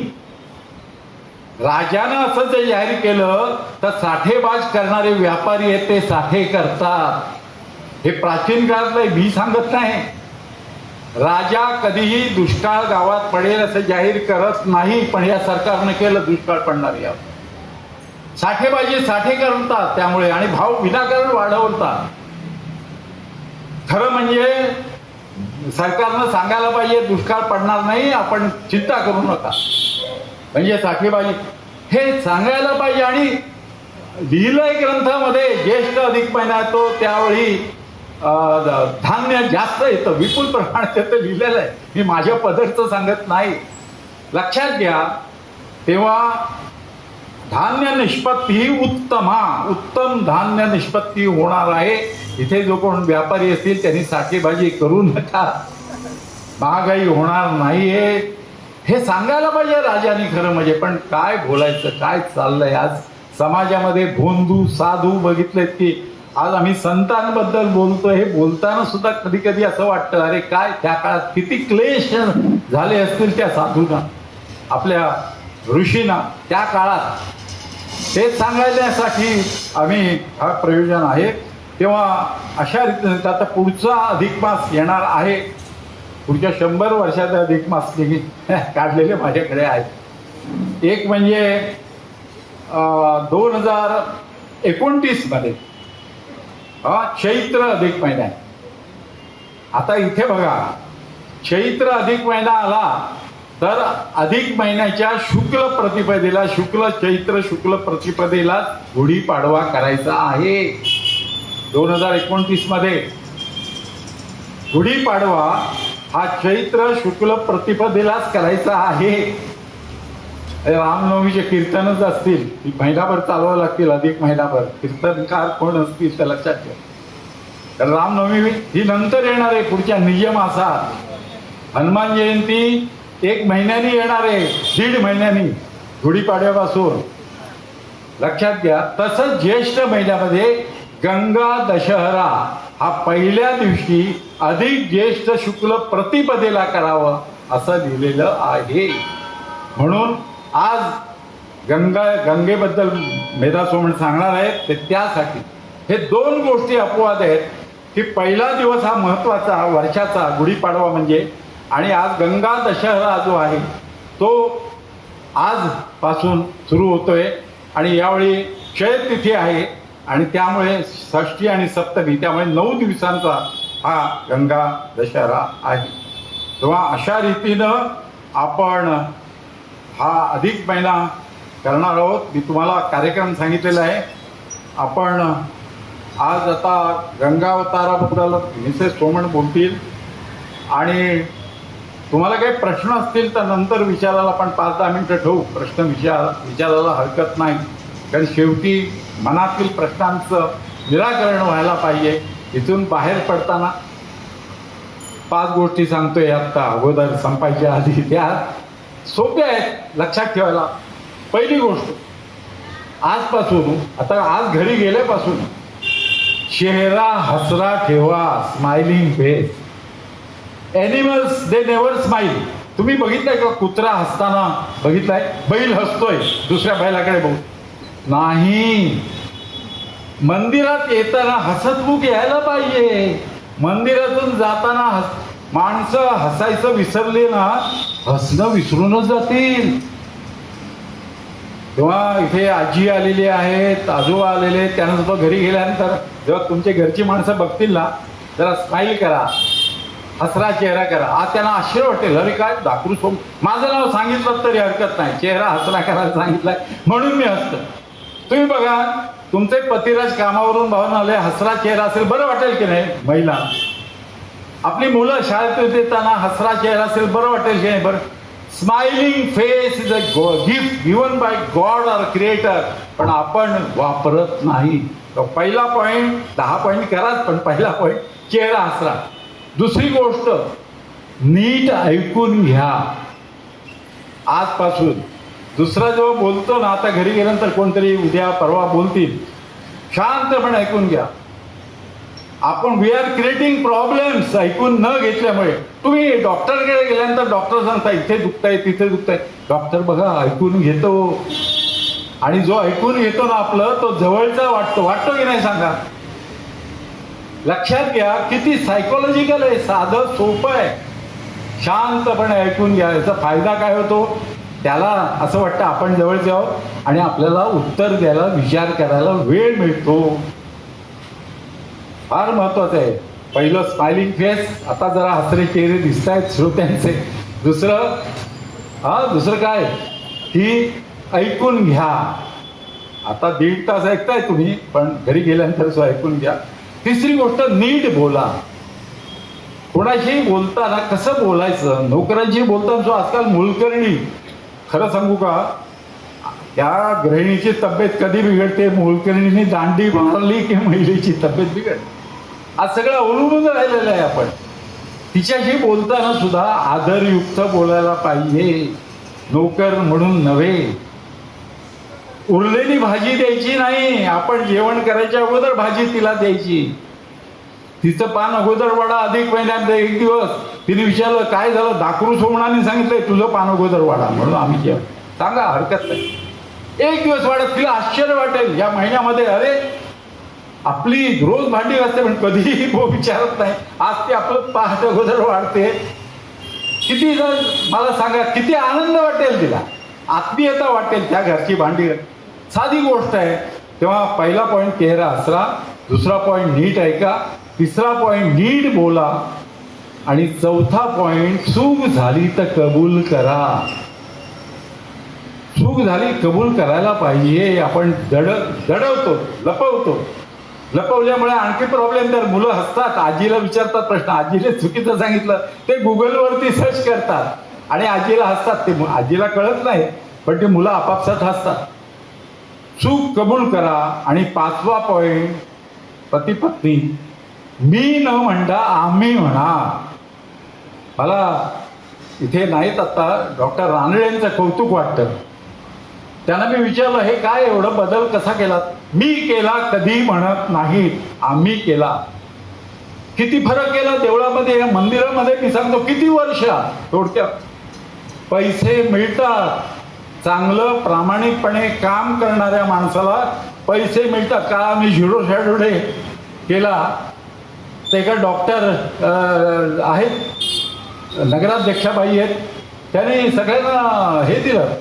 राजानं असं जर जाहीर केलं तर साठेबाज करणारे व्यापारी आहेत ते साठे करतात. हे प्राचीन काळातलं मी सांगत नाही. राजा कधीही दुष्काळ गावात पडेल असं जाहीर करत नाही, पण या सरकारनं केलं दुष्काळ पडणार यावर. साठेबाजी साठे करतात त्यामुळे, आणि भाव विनाकारण वाढवतात. खरं म्हणजे सरकारनं सांगायला पाहिजे दुष्काळ पडणार नाही, आपण चिंता करू नका. म्हणजे साठेबाजी हे सांगायला पाहिजे. आणि लिहिलंय ग्रंथामध्ये ज्येष्ठ अधिक महिना येतो त्यावेळी धान्य जास्त येतं, विपुल प्रमाणात येतं लिहिलेलं आहे. मी माझ्या पदरचं सांगत नाही. लक्षात घ्या, तेव्हा धान्य निष्पत्ती उत्तम धान्य निष्पत्ती होणार आहे. इथे जो कोण व्यापारी असतील त्यांनी साठेबाजी करू नका, महागाई होणार नाहीये हे सांगायला पाहिजे राजाने. खरं म्हणजे पण काय बोलायचं, काय चाललंय आज समाजामध्ये. भोंदू साधू बघितलेत की आज आम्ही संतांबद्दल बोलतोय, हे बोलताना सुद्धा कधी कधी असं वाटतं अरे काय त्या काळात किती क्लेश झाले असतील त्या साधूंना, आपल्या ऋषींना त्या काळात. ते सांगायसाठी आम्ही हा प्रयोजन आहे. तेव्हा अशा रीतीने आता पुढचा अधिक मास येणार आहे. पुढच्या 100 वर्षाचा अधिक मास काढलेले माझ्याकडे आहेत. एक म्हणजे 2029 मध्ये चैत्र अधिक महिना आहे. आता इथे बघा, चैत्र अधिक महिना आला तर अधिक महिन्याच्या शुक्ल प्रतिपदेला, चैत्र शुक्ल प्रतिपदेला गुढीपाडवा करायचा आहे. 2029 मध्ये गुढीपाडवा हा चैत्र शुक्ल प्रतिपदेलाच करायचा आहे. रामनवमीचे कीर्तनच असतील, महिनाभर चालवावं लागतील. अधिक महिनाभर कीर्तनकार कोण असतील तर लक्षात ठेवा. तर रामनवमी ही नंतर येणार आहे पुढच्या निज मासात. हनुमान जयंती 1 महिन्यानी येणार आहे, 1.5 महिन्यानी गुढीपाडव्यापासून. लक्षात घ्या. तसंच ज्येष्ठ महिन्यामध्ये गंगा दशहरा हा पहिल्या दिवशी अधिक ज्येष्ठ शुक्ल प्रतिपदेला करावं असं लिहिलेलं आहे. म्हणून आज गंगेबद्दल मेधासोमण सांगणार आहेत. ते त्यासाठी हे 2 गोष्टी अपवाद आहेत की पहिला दिवस हा महत्वाचा वर्षाचा गुढीपाडवा म्हणजे, आणि आज गंगा दशहरा जो आहे तो आजपासून सुरू होतोय. आणि यावेळी क्षय तिथी आहे आणि त्यामुळे षष्ठी आणि सप्तमी, त्यामुळे 9 दिवसांचा हा गंगा दशहरा आहे. तेव्हा अशा रीतीनं आपण हा अधिक महिना करणार आहोत. मी तुम्हाला कार्यक्रम सांगितलेला आहे. आपण आज आता गंगावताराबद्दल मिसेस सोमण बोलतील, आणि तुम्हाला काही प्रश्न असतील तर नंतर विचारायला आपण 5-10 मिनिटं ठेवू. प्रश्न विचारायला हरकत नाही, कारण शेवटी मनातील प्रश्नांचं निराकरण व्हायला पाहिजे. इथून बाहेर पडताना 5 गोष्टी सांगतोय आत्ता अगोदर संपायच्या आधी, त्या सोप्या आहेत लक्षात ठेवायला. पहिली गोष्ट, आजपासून आता आज घरी गेल्यापासून चेहरा हसरा ठेवा, smiling face. Animals they never smile. तुम्ही बघितलंय का कुत्रा हसताना बघितलाय? बैल हसतोय दुसऱ्या बैलाकडे बघून नाही. मंदिरात येताना हसतमुख यायला पाहिजे. मंदिरातून जाताना माणसं हसायचं विसरले ना, हसणं विसरूनच जातील. तेव्हा इथे आजी आलेली आहेत, आजोबा आलेले आहेत, त्यांना सुद्धा घरी गेल्यानंतर जेव्हा तुमचे घरची माणसं बघतील ना, जरा स्माईल करा, हसरा चेहरा करा. आज त्यांना आश्चर्य वाटेल, अरे काय दाखरू सोम, माझं नाव सांगितलं तरी हरकत नाही, चेहरा हसरा करायला सांगितलाय म्हणून मी हसतो. तुम्ही बघा, तुमचे पतिराज कामावरून भावून आले, हसरा चेहरा असेल बरं वाटेल की नाही? महिला आपली मुलं शाळेत येताना हसरा चेहरा असेल बरं वाटेल की नाही? बरं. Smiling face is a gift given by God और क्रिएटर, पण आपण वापरत नाही. तो पहिला पॉइंट, 10 पॉइंट कराच, पण पहिला पॉइंट चेहरा हसरा. दुसरी गोष्ट, नीट ऐकून घ्या आजपासून. दुसरा जेव्हा बोलतो ना, आता घरी गेल्यानंतर कोणतरी उद्या परवा बोलतील, शांतपणे ऐकून घ्या. आपण वी आर क्रिएटिंग प्रॉब्लेम्स ऐकून न घेतल्यामुळे. तुम्ही डॉक्टरकडे गेल्यानंतर डॉक्टर सांगता इथे दुखतंय तिथे दुखतंय, डॉक्टर बघा ऐकून घेतो, आणि जो ऐकून घेतो ना आपलं तो जवळचा वाटतो की नाही सांगा? लक्षात घ्या, किती सायकोलॉजिकल आहे, साधं सोपं आहे. शांतपणे ऐकून घ्या. याचा फायदा काय होतो, त्याला असं वाटतं आपण जवळचे आहोत आणि आपल्याला उत्तर द्यायला, विचार करायला वेळ मिळतो. फार महत्वाचं आहे. पहिलं स्माइलिंग फेस, आता जरा हसरे चेहरे दिसत आहेत श्रोत्यांचे. दुसरं काय की ऐकून घ्या. आता 1.5 तास ऐकताय तुम्ही, पण घरी गेल्यानंतर सो ऐकून घ्या. तिसरी गोष्ट, नीट बोला. कोणाशीही बोलताना कसं बोलायचं, नोकरांशी बोलताना सो आजकाल मोलकरणी, खरं सांगू का, त्या गृहिणीची तब्येत कधी बिघडते, मोलकरणीने दांडी मारली की महिलेची तब्येत बिघडते. आज सगळं अवलंबून राहिलेलं आहे. आपण तिच्याशी बोलताना सुद्धा आदरयुक्त बोलायला पाहिजे, नोकर म्हणून नव्हे. उरलेली भाजी द्यायची नाही. आपण जेवण करायच्या अगोदर भाजी तिला द्यायची. तिचं पान अगोदर वाढा. अधिक महिन्यात 1 दिवस तिने विचारलं काय झालं, दाखरू सोमणाने सांगितलंय तुझं पान अगोदर वाढा, म्हणून आम्ही जेवण. सांगा, हरकत नाही. 1 दिवस वाढत, तिला आश्चर्य वाटेल या महिन्यामध्ये, अरे आपली रोज भांडी घासते पण कधीही विचारत नाही, आज ती आपलं पाच अगोदर वाढते. किती मला सांगा, किती आनंद वाटेल तिला, आत्मीयता वाटेल त्या घरची भांडी. साधी गोष्ट आहे. तेव्हा पहिला पॉईंट चेहरा हसरा, दुसरा पॉईंट नीट ऐका, तिसरा पॉईंट नीट बोला, आणि चौथा पॉईंट चूक झाली तर कबूल करा. चूक झाली कबूल करायला पाहिजे. आपण दडवतो, लपवतो. लपवल्यामुळे आणखी प्रॉब्लेम. तर मुलं हसतात, आजीला विचारतात प्रश्न, आजीने चुकीचं सांगितलं ते गुगलवरती सर्च करतात आणि आजीला हसतात. ते आजीला कळत नाही, पण ते मुलं आपापसात हसतात. चूक कबूल करा. आणि 5वा पॉईंट, पती पत्नी, मी न म्हणता आम्ही म्हणा. मला इथे नाहीत आता, डॉक्टर रानडेंचं कौतुक वाटतं. त्यांना मी विचारलं, हे काय एवढं बदल कसा केला? मी केला कधी म्हणत नाही, आम्ही केला. किती फरक केला देवळामध्ये, या मंदिरामध्ये. मी सांगतो किती वर्ष. थोडक्यात पैसे मिळतात, चांगलं प्रामाणिकपणे काम करणाऱ्या माणसाला पैसे मिळतात. का आम्ही झिरो शॅडो डे केला, ते एका डॉक्टर आहेत, नगराध्यक्षाबाई आहेत, त्यांनी सगळ्यांना हे दिलं,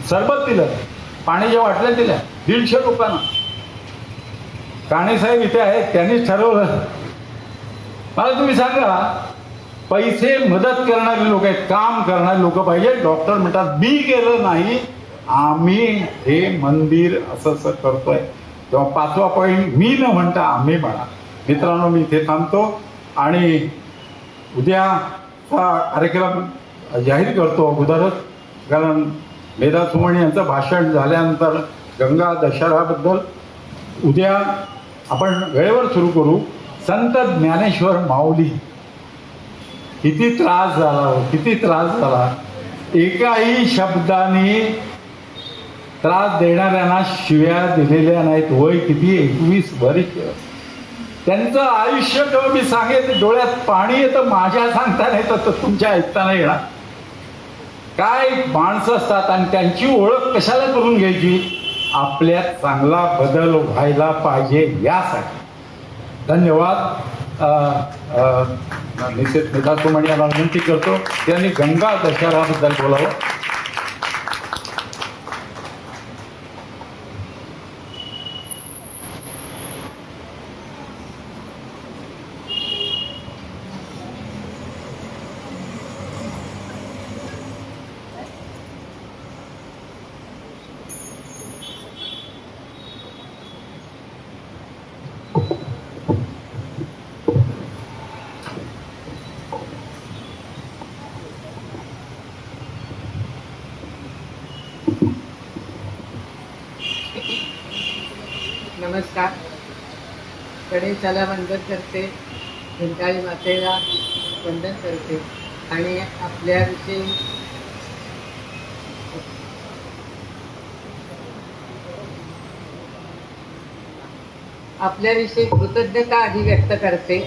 सरबत दिलं, पाण्याच्या बाटल्या दिल्या 150 लोकांना. काणेसाहेब इथे आहेत, त्यांनीच ठरवलं. मला तुम्ही सांगा, पैसे मदत करणारे लोक आहेत, काम करणारे लोक पाहिजे. डॉक्टर म्हणतात मी केलं नाही, आम्ही हे मंदिर असं करतोय. तेव्हा 5वा पॉईंट, मी न म्हणता आम्ही म्हणा. मित्रांनो, मी इथे थांबतो आणि उद्याचा कार्यक्रम जाहीर करतो अगोदरच, कारण मेधा सुमन यांचं भाषण झाल्यानंतर गंगा दशहराबद्दल उद्या आपण वेळेवर सुरू करू. संत ज्ञानेश्वर माऊली, किती त्रास झाला, किती त्रास झाला. एकाही शब्दाने त्रास देणाऱ्यांना शिव्या दिलेल्या नाहीत. वय किती, 21 वर्ष. त्यांचं आयुष्य जेव्हा मी सांगेन डोळ्यात पाणी येतं. माझ्या सांगता नाही तर तुमच्या ऐकताना येणार. काय माणसं असतात आणि त्यांची ओळख कशाला करून घ्यायची, आपल्यात चांगला बदल व्हायला पाहिजे यासाठी. धन्यवाद. मिसेस मेधा सुमन यांना विनंती करतो त्यांनी गंगा दशहराबद्दल बोलावं. नमस्कार. गणेशाला वंदन करते, घंटाळी मातेला वंदन करते आणि आपल्याविषयी कृतज्ञता आधी व्यक्त करते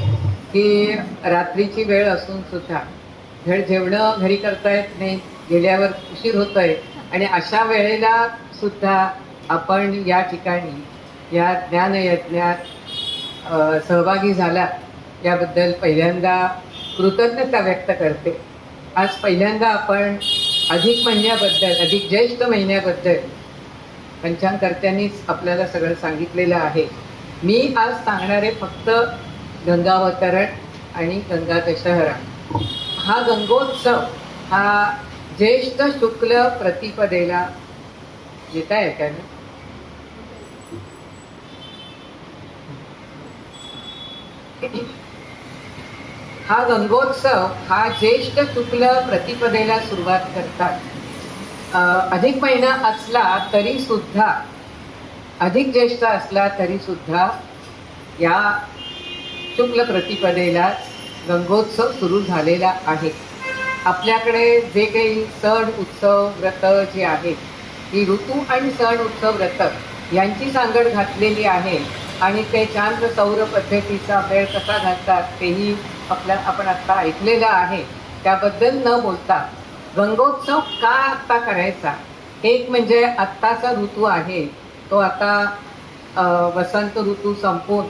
की रात्रीची वेळ असून सुद्धा जेवणं घरी करता येत नाही, गेल्यावर उशीर होतोय आणि अशा वेळेला सुद्धा आपण या ठिकाणी या ज्ञानयज्ञात सहभागी झाला याबद्दल पहिल्यांदा कृतज्ञता व्यक्त करते. आज पहिल्यांदा आपण अधिक महिन्याबद्दल, अधिक ज्येष्ठ महिन्याबद्दल पंचांगकर्त्यांनीच आपल्याला सगळं सांगितलेलं आहे. मी आज सांगणारे फक्त गंगावतरण आणि गंगा दशहरा. हा गंगोत्सव हा ज्येष्ठ शुक्ल प्रतिपदेला येत आहे का? हा गंगोत्सव हा ज्येष्ठ शुक्ल प्रतिपदेला सुरुवात करतात. अधिक महिना असला तरी सुद्धा, अधिक ज्येष्ठ असला तरी सुद्धा या शुक्ल प्रतिपदेला गंगोत्सव सुरू झालेला आहे. आपल्याकडे जे काही सण उत्सव व्रत जे आहेत, ही ऋतू आणि सण उत्सव व्रत यांची सांगड घातलेली आहे. आणि ते चांद्र सौर पद्धतीचा वेळ कसा घालतात तेही आपण आत्ता ऐकलेलं आहे. त्याबद्दल न बोलता गंगोत्सव का आत्ता करायचा? एक म्हणजे आत्ताचा ऋतू आहे तो आता वसंत ऋतू संपून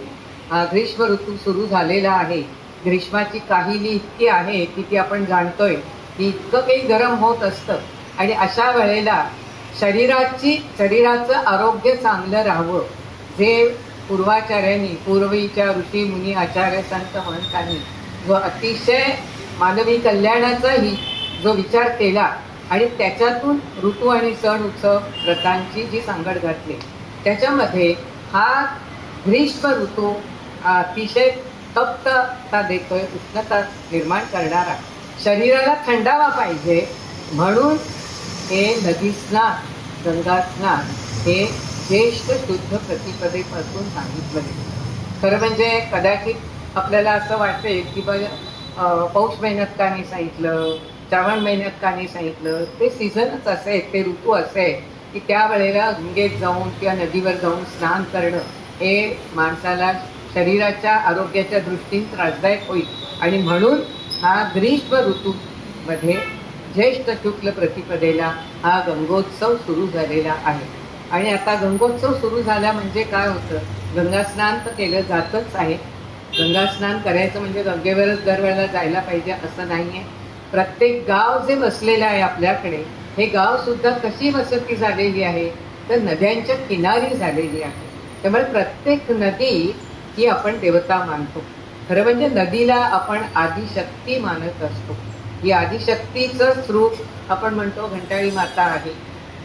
ग्रीष्म ऋतू सुरू झालेला आहे. ग्रीष्माची काहिली इतकी आहे की ती आपण जाणतोय की इतकं काही गरम होत असतं. आणि अशा वेळेला शरीराचं आरोग्य चांगलं राहावं, जे पूर्वाचार्यांनी, पूर्वीच्या ऋषी मुनी आचार्य संत महंतांनी जो अतिशय मानवी कल्याणाचाही जो विचार केला आणि त्याच्यातून ऋतू आणि सण उत्सव व्रतांची जी सांगड घातली, त्याच्यामध्ये हा ग्रीष्म ऋतू अतिशय तप्तता देतोय, उष्णता निर्माण करणारा, शरीराला थंडावा पाहिजे म्हणून हे नदी स्नान, गंगा स्नान हे ज्येष्ठ शुद्ध प्रतिपदेपासून सांगितलं गेलं. खरं म्हणजे कदाचित आपल्याला असं वाटेल की पौष महिन्यात का नाही सांगितलं, श्रावण महिन्यात का नाही सांगितलं. ते सीझनच असे, ते ऋतू असे की त्यावेळेला गंगेत जाऊन किंवा नदीवर जाऊन स्नान करणं हे माणसाला शरीराच्या आरोग्याच्या दृष्टीने त्रासदायक होईल. आणि म्हणून हा ग्रीष्म ऋतूमध्ये ज्येष्ठ शुक्ल प्रतिपदेला हा गंगोत्सव सुरू झालेला आहे. आणि आता गंगोत्सव सुरू झाला म्हणजे काय होतं? गंगास्नान तर केलं जातच आहे. गंगास्नान करायचं म्हणजे गंगेवरच दरवेळेला जायला पाहिजे असं नाही आहे. प्रत्येक गाव जे वसलेलं आहे आपल्याकडे, हे गावसुद्धा कशी वसती झालेली आहे तर नद्यांच्या किनारी झालेली आहे. त्यामुळे प्रत्येक नदी ही आपण देवता मानतो. खरं म्हणजे नदीला आपण आदिशक्ती मानत असतो. ही आदिशक्तीचं रूप आपण म्हणतो घंटाळी माता आहे.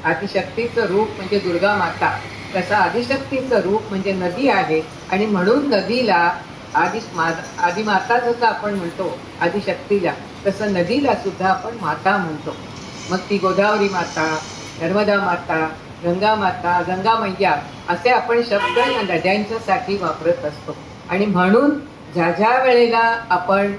आदिशक्तीचं रूप म्हणजे दुर्गा माता, तसं आदिशक्तीचं रूप म्हणजे नदी आहे. आणि म्हणून नदीला आदिमाता जसं आपण म्हणतो आदिशक्तीला, तसं नदीला सुद्धा आपण माता म्हणतो. मग ती गोदावरी माता, नर्मदा माता, गंगा माता, गंगा मैया असे आपण शब्द या नद्यांच्यासाठी वापरत असतो. आणि म्हणून ज्या ज्या वेळेला आपण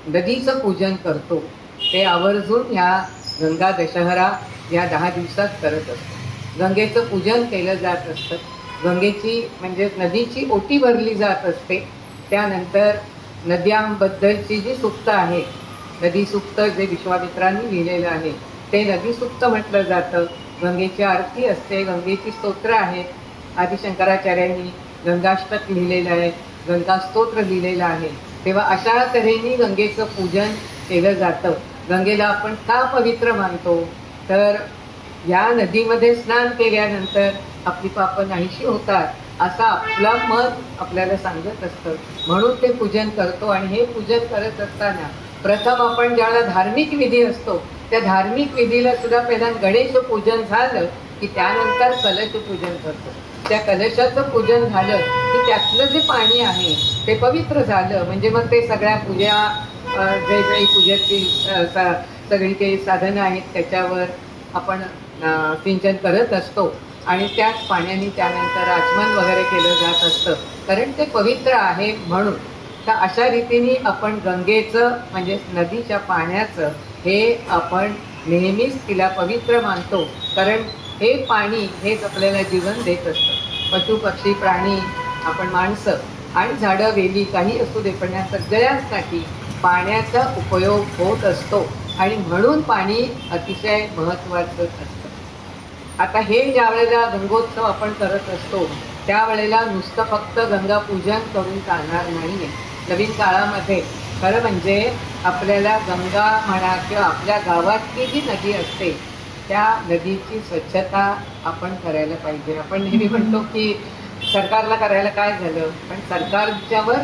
नदीचं पूजन करतो ते आवर्जून या गंगा दशहरा या 10 दिवसात करत असतो. गंगेचं पूजन केलं जात असतं. गंगेची म्हणजे नदीची ओटी भरली जात असते. त्यानंतर नद्यांबद्दलची जी सुक्त आहे, नदी सुक्त जे विश्वामित्रांनी लिहिलेलं आहे ते नदी सुक्त म्हटलं जातं. गंगेची आरती असते, गंगेची स्तोत्र आहेत. आदिशंकराचार्यांनी गंगाष्टक लिहिलेलं आहे, गंगा स्तोत्र लिहिलेलं आहे. तेव्हा अशा तऱ्हेने गंगेचं पूजन केलं जातं. गंगेला आपण का पवित्र मानतो तर या नदीमध्ये स्नान केल्यानंतर आपली पापं नाहीशी होतात असं आपलं मत आपल्याला सांगत असतं. म्हणून ते पूजन करतो. आणि हे पूजन करत असताना प्रथम आपण ज्यावेळेला धार्मिक विधी असतो त्या धार्मिक विधीला सुद्धा पहिला गणेश पूजन झालं की त्यानंतर कलश पूजन करतो. त्या कलशाचं पूजन झालं की त्यातलं जे पाणी आहे ते पवित्र झालं म्हणजे मग ते सगळ्या पूजा जे काही पूजेची सगळी काही साधनं आहेत त्याच्यावर आपण सिंचन करत असतो. आणि त्याच पाण्याने त्यानंतर आचमन वगैरे केलं जात असतं कारण ते पवित्र आहे म्हणून. तर अशा रीतीने आपण गंगेचं म्हणजे नदीच्या पाण्याचं हे आपण नेहमीच तिला पवित्र मानतो. कारण हे पाणी हेच आपल्याला जीवन देत असतं. पशु पक्षी प्राणी आपण माणसं आणि झाडं वेली काही असू दे पण या सगळ्यांसाठी पाण्याचा उपयोग होत असतो. आणि म्हणून पाणी अतिशय महत्त्वाचं असतं. आता हे ज्या वेळेला गंगोत्सव आपण करत असतो त्यावेळेला नुसतं फक्त गंगा पूजन करून चालणार नाही आहे. नवीन काळामध्ये खरं म्हणजे आपल्याला गंगा म्हणा किंवा आपल्या गावातली जी नदी असते त्या नदीची स्वच्छता आपण करायला पाहिजे. आपण नेहमी म्हणतो की सरकारला करायला काय झालं, पण सरकारच्यावर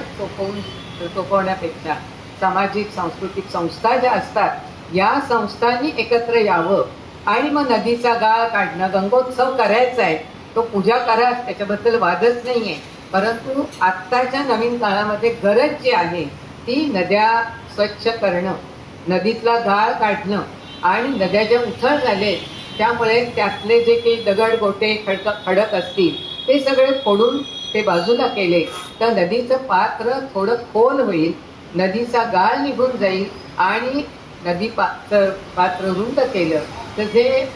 सोपवण्यापेक्षा सामाजिक सांस्कृतिक संस्था ज्या असतात या संस्थांनी एकत्र यावं आणि मग नदीचा गाळ काढणं, गंगोत्सव करायचा आहे, तो पूजा करा, त्याच्याबद्दल वादच नाही आहे. परंतु आत्ताच्या नवीन काळामध्ये गरज जी आहे ती नद्या स्वच्छ करणं, नदीतला गाळ काढणं आणि नद्या ज्या उथळ झाले त्यामुळे त्यातले जे काही दगड गोटे खडक असतील ते सगळे फोडून ते बाजूला केले तर नदीचं पात्र थोडं खोल होईल, नदीचा गाळ निघून जाईल आणि नदी पात्र रुंद केलं तर जे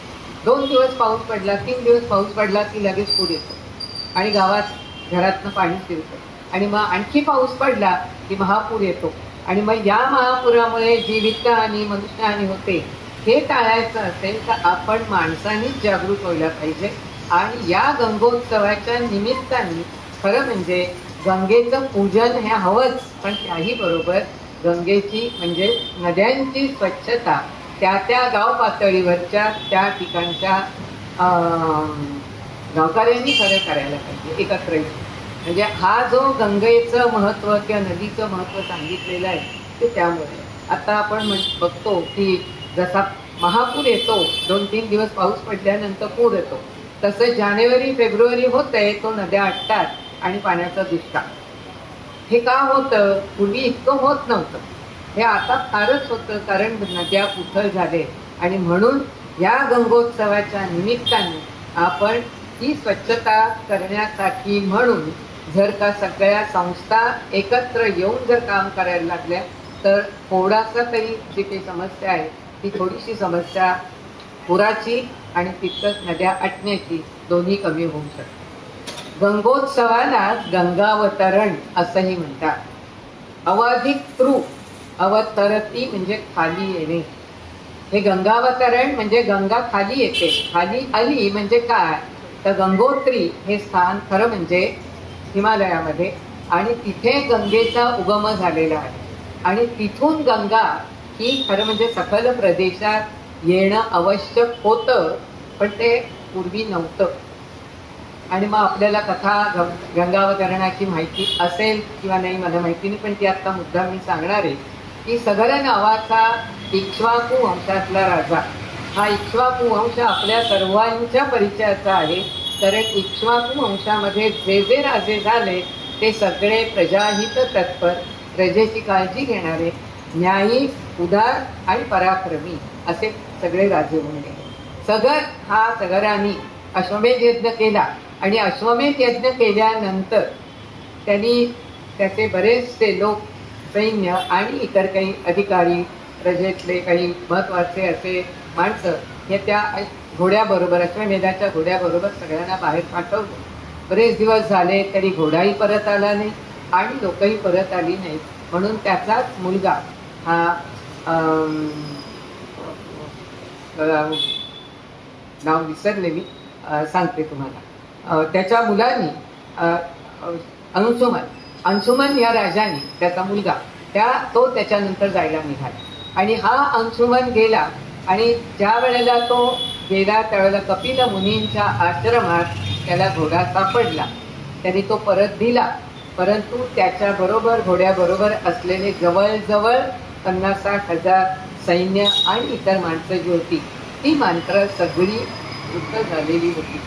2 दिवस पाऊस पडला, 3 दिवस पाऊस पडला की लगेच पूर येतो आणि गावात घरातनं पाणी शिरतं आणि मग आणखी पाऊस पडला की महापूर येतो आणि मग या महापुरामुळे जीवितहानी, मनुष्यहानी होते. हे टाळायचं असेल तर आपण माणसांनीच जागृत व्हायला पाहिजे आणि या गंगोत्सवाच्या निमित्ताने खरं म्हणजे गंगेचं पूजन हे हवंच, पण त्याही बरोबर गंगेची म्हणजे नद्यांची स्वच्छता त्या गाव पातळीवरच्या त्या ठिकाणच्या गावकऱ्यांनी खरं करायला पाहिजे एकत्र येऊन. म्हणजे हा जो गंगेचं महत्त्व किंवा नदीचं महत्त्व सांगितलेलं आहे ते त्यामुळे आता आपण बघतो की जसा महापूर येतो, 2-3 दिवस पाऊस पडल्यानंतर पूर येतो, तसं जानेवारी फेब्रुवारी होतंय तो नद्या आटतात आणि पाण्याचा दुष्काळ. हे का होतं? पूर्वी इतकं होत नव्हतं, हे आता फारच होतं कारण नद्या उथळ झाले आणि म्हणून या गंगोत्सवाच्या निमित्ताने आपण ही स्वच्छता करण्यासाठी म्हणून जर का सगळ्या संस्था एकत्र येऊन जर काम करायला लागल्या तर थोडासा तरी जी काही समस्या आहे ती थोडीशी समस्या पुराची आणि तितकंच नद्या आटण्याची दोन्ही कमी होऊ शकते. गंगोत्सवाला गंगावतरण असंही म्हणतात. अवधिकृ अवतरती म्हणजे खाली येणे. हे गंगावतरण म्हणजे गंगा खाली येते, खाली आली म्हणजे काय तर गंगोत्री हे स्थान खरं म्हणजे हिमालयामध्ये आणि तिथे गंगेचा उगम झालेला आहे आणि तिथून गंगा ही खरं म्हणजे सखल प्रदेशात येणं आवश्यक होतं, पण ते पूर्वी नव्हतं. आणि मग आपल्याला कथा गंगावतरणाची माहिती असेल किंवा नाही मला माहिती नाही, पण ती आत्ता मुद्दा मी सांगणार आहे की सगर नावाचा इक्ष्वाकू वंशातला राजा, हा इक्ष्वाकू वंश आपल्या सर्वांच्या परिचयाचा आहे. कारण इक्ष्वाकू वंशामध्ये जे जे राजे झाले ते सगळे प्रजाहित तत्पर, प्रजेची काळजी घेणारे, न्यायी, उदार आणि पराक्रमी असे सगळे राजे होऊन गेले. सगर हा सगरांनी अश्वमेध यज्ञ केला आणि अश्वमेध यज्ञ केल्यानंतर त्यांनी त्याचे बरेचसे लोक, सैन्य आणि इतर काही अधिकारी, प्रजेतले काही महत्त्वाचे असे माणसं हे त्या घोड्याबरोबर, अश्वमेधाच्या घोड्याबरोबर सगळ्यांना बाहेर पाठवलं. बरेच दिवस झाले तरी घोडाही परत आला नाही आणि लोकही परत आली नाहीत. म्हणून त्याचाच मुलगा हा नाव विसरले मी, सांगते तुम्हाला. त्याच्या मुलांनी अंशुमन या राजाने त्याचा मुलगा तो त्याच्यानंतर जायला निघाला आणि हा अंशुमन गेला आणि ज्या वेळेला तो गेला त्यावेळेला कपिल मुनींच्या आश्रमात त्याला घोडा सापडला. त्यांनी तो परत दिला, परंतु त्याच्याबरोबर घोड्याबरोबर असलेले जवळजवळ 50-60 हजार सैन्य आणि इतर माणसं जी होती ती मात्र सगळी युद्ध झालेली होती.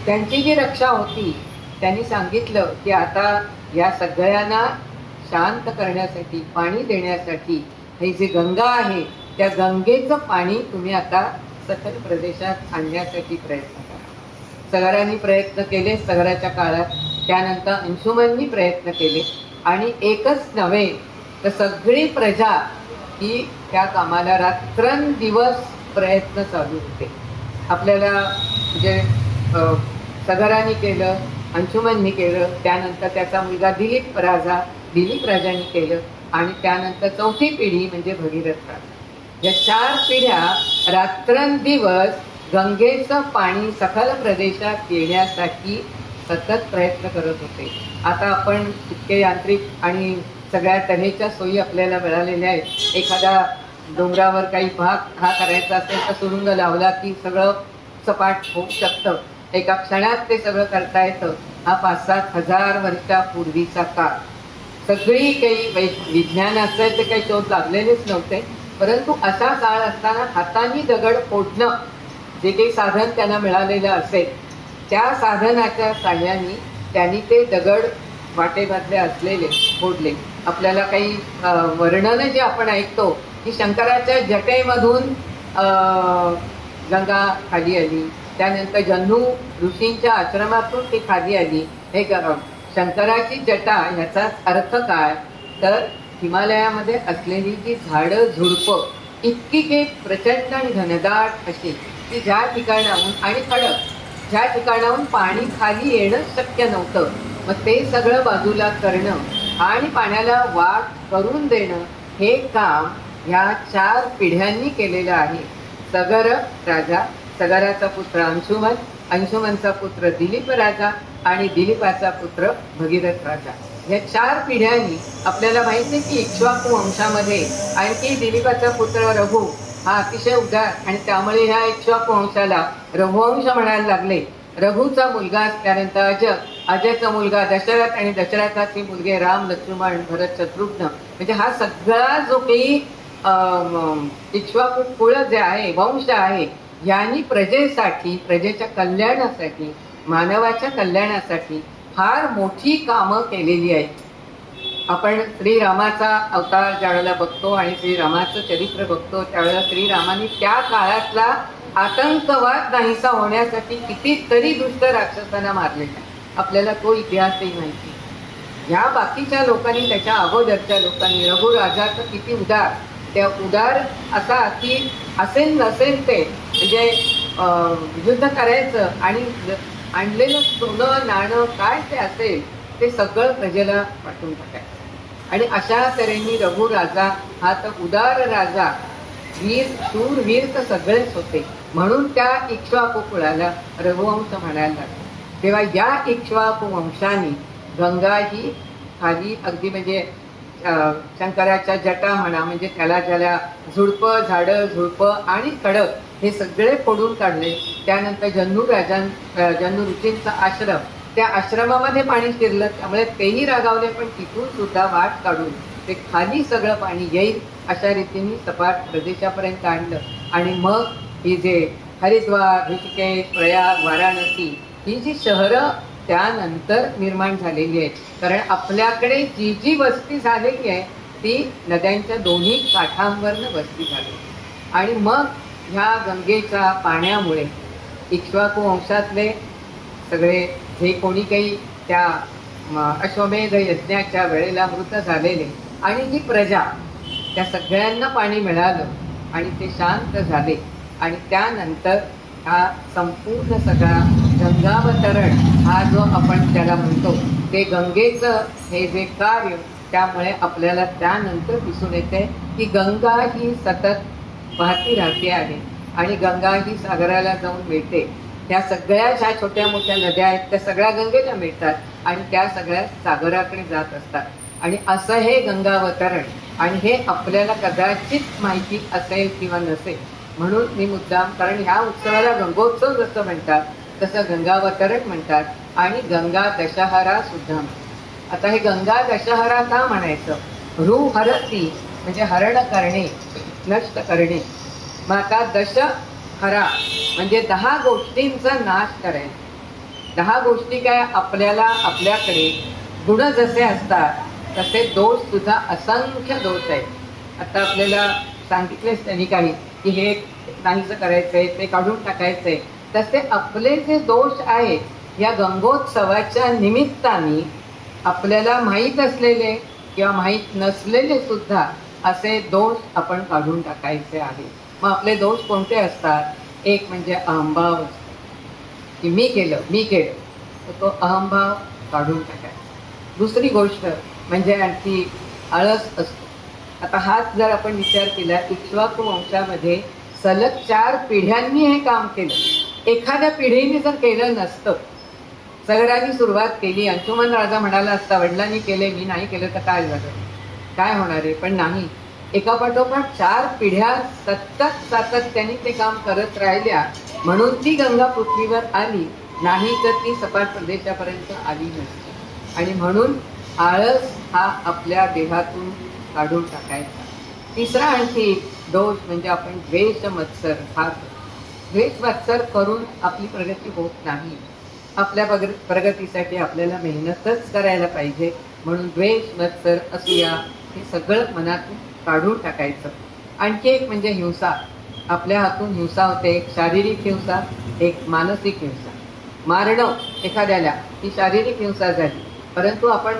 त्यांची जी रक्षा होती त्यांनी सांगितलं की आता या सगळ्यांना शांत करण्यासाठी, पाणी देण्यासाठी हे जे गंगा आहे त्या गंगेचं पाणी तुम्ही आता सखल प्रदेशात आणण्यासाठी प्रयत्न करा. सगळ्यांनी प्रयत्न केले सगळ्याच्या काळात, त्यानंतर अंशुमननी प्रयत्न केले आणि एकच नव्हे तर सगळी प्रजा ही त्या कामाला रात्रंदिवस प्रयत्न चालू होते. आपल्याला म्हणजे सगरांनी केलं, अंशुमननी केलं, त्यानंतर त्याचा मुलगा दिलीप राजांनी केलं आणि त्यानंतर चौथी पिढी म्हणजे भगीरथ राजा. या 4 पिढ्या रात्रंदिवस गंगेचं पाणी सखल प्रदेशात येण्यासाठी सतत प्रयत्न करत होते. आता आपण इतके यांत्रिक आणि सगळ्या तऱ्हेच्या सोयी आपल्याला मिळालेल्या आहेत. एखादा डोंगरावर काही भाग हा करायचा असेल तर सुरुंग लावला की सगळं सपाट होऊ शकतं. एका क्षणात ते सगळं करता येतं. हा 5-7 हजार वर्षापूर्वीचा काळ. सगळी काही विज्ञानाचे ते काही शोध लागलेलेच नव्हते, परंतु असा काळ असताना हाताने दगड फोडणं जे काही साधन त्यांना मिळालेलं असेल त्या साधनाच्या साह्याने त्यांनी ते दगड वाटेमधले असलेले फोडले. आपल्याला काही वर्णन जे आपण ऐकतो की शंकराच्या जटेमधून गंगा खाली आली, त्यानंतर जन्नू ऋषींच्या आश्रमातून ती खाली आली. हे शंकराची जटा ह्याचा अर्थ काय तर हिमालयामध्ये असलेली जी झाडं झुडपं इतकी काही प्रचंड आणि घनदाट अशी की ज्या ठिकाणाहून आणि खडक ज्या ठिकाणाहून पाणी खाली येणं शक्य नव्हतं, मग ते सगळं बाजूला करणं आणि पाण्याला वाट करून देणं हे काम ह्या 4 पिढ्यांनी केलेलं आहे. सगर राजा, सगराचा पुत्र अंशुमन, अंशुमनचा पुत्र दिलीप राजा आणि दिलीपाचा पुत्र भगीरथ राजा. या 4 पिढ्यांनी आपल्याला माहिती आहे की इक्ष्वाकू वंशामध्ये आणखी दिलीपाचा पुत्र रघु हा अतिशय उदार आणि त्यामुळे ह्या इक्ष्वाकू वंशाला रघुवंश म्हणायला लागले. रघुचा मुलगा त्यानंतर अजयचा मुलगा दशरथ आणि दशरथाची मुलगे राम, लक्ष्मण, भरत, शत्रुघ्न. म्हणजे हा सगळा जो काही इक्ष्वाकू कुळ जे आहे वंश आहे यांनी प्रजेसाठी, प्रजेच्या कल्याणासाठी, मानवाच्या कल्याणासाठी फार मोठी कामं केलेली आहेत. आपण श्रीरामाचा अवतार ज्यावेळेला बघतो आणि श्रीरामाचं चरित्र बघतो त्यावेळेला श्रीरामाने त्या काळातला आतंकवाद नाहीसा होण्यासाठी कितीतरी दुष्ट राक्षसांना मारलेला आपल्याला तो इतिहासही माहिती. ह्या बाकीच्या लोकांनी, त्याच्या अगोदरच्या लोकांनी, रघुराजाचं किती उदार, त्या उदार असा की असेल नसेल ते म्हणजे युद्ध करायचं आणि आणलेलं सोनं नाणं काय ते असेल ते सगळं प्रजेला वाटून टाकायचं. आणि अशा तऱ्हेने रघुराजा हा तर उदार राजा, वीर, शूर, वीर तर सगळेच होते. म्हणून त्या इक्ष्वाकू कुळाला रघुवंश म्हणायला लागले. तेव्हा या इक्ष्वाकू वंशाने गंगा ही खाली अगदी म्हणजे शंकराच्या जटा म्हणा, म्हणजे त्याला झुडपं, झाडं, झुडपं आणि खडक हे सगळे फोडून काढले. त्यानंतर जन्नू ऋषींचा आश्रम, त्या आश्रमामध्ये पाणी शिरलं त्यामुळे तेही रागावले, पण तिथून सुद्धा वाट काढून ते खाली सगळं पाणी येईल अशा रीतीने सपाट प्रदेशापर्यंत आणलं. आणि मग ही जे हरिद्वार, ऋषिकेश, प्रयाग, वाराणसी ही जी शहरं त्यानंतर निर्माण झालेली आहेत. कारण आपल्याकडे जी जी वस्ती झालेली आहे ती नद्यांच्या दोन्ही काठांवरनं वस्ती झाली. आणि मग ह्या गंगेच्या पाण्यामुळे इक्ष्वाकू वंशातले सगळे जे कोणी काही त्या अश्वमेध यज्ञाच्या वेळेला मृत झालेले आणि जी प्रजा त्या सगळ्यांना पाणी मिळालं आणि ते शांत झाले. आणि त्यानंतर हा संपूर्ण सगळा गंगावतरण हा जो आपण त्याला म्हणतो ते गंगेचं हे जे कार्य, त्यामुळे आपल्याला त्यानंतर दिसून येते की गंगा ही सतत वाहती राहते आहे आणि गंगा ही सागराला जाऊन मिळते. त्या सगळ्या ज्या छोट्या मोठ्या नद्या आहेत त्या सगळ्या गंगेला मिळतात आणि त्या सगळ्या सागराकडे जात असतात. आणि असं हे गंगावतरण, आणि हे आपल्याला कदाचित माहिती असेल किंवा नसेल म्हणून मी मुद्दाम, कारण ह्या उत्सवाला गंगोत्सव जसं म्हणतात तसं गंगावतरण म्हणतात आणि गंगा दशहरा सुद्धा म्हणतात. आता हे गंगा दशहरा का म्हणायचं? हरती म्हणजे हरण करणे, नष्ट करणे. मग आता दशहरा म्हणजे 10 गोष्टींचा नाश करायचा. 10 गोष्टी काय? आपल्याला आपल्याकडे गुण जसे असतात तसे दोष सुद्धा असंख्य दोष आहेत. आता आपल्याला सांगितलेच त्यांनी काही की हे नाहीचं करायचंय, ते काढून टाकायचंय. तसे आपले जे दोष आहेत या गंगोत्सवाच्या निमित्ताने आपल्याला माहीत असलेले किंवा माहीत नसलेले सुद्धा असे दोष आपण काढून टाकायचे आहेत. मग आपले दोष कोणते असतात? एक म्हणजे अहंभाव, की मी केलं तर तो अहंभाव काढून टाकायचा. दुसरी गोष्ट म्हणजे आणखी आळस असतो. आता हाच जर आपण विचार केला, इक्ष्वाकू वंशामध्ये सलग 4 पिढ्यांनी हे काम केलं. एखाद्या पिढीने जर केलं नसतं, सगळ्यांनी सुरुवात केली, अंशुमन राजा म्हणाला असता वडिलांनी केले मी नाही केलं तर काय झालं, काय होणार आहे. पण नाही, एकापाठोपाठ 4 पिढ्या सतत सातत्याने ते काम करत राहिल्या म्हणून ती गंगा पृथ्वीवर आली, नाही तर ती सपाट प्रदेशापर्यंत आली नसती. आणि म्हणून आळस हा आपल्या देहातून काढून टाकायचा. तिसरा आणखी दोष म्हणजे आपण द्वेष मत्सर हा द्वेष मत्सर करून आपली प्रगती होत नाही. आपल्या प्रगतीसाठी आपल्याला मेहनतच करायला पाहिजे. म्हणून द्वेष मत्सर असूया हे सगळं मनातून काढून टाकायचं. आणखी एक म्हणजे हिंसा. आपल्या हातून हिंसा होते, एक शारीरिक हिंसा, एक मानसिक हिंसा. मारणं एखाद्याला ही शारीरिक हिंसा झाली, परंतु आपण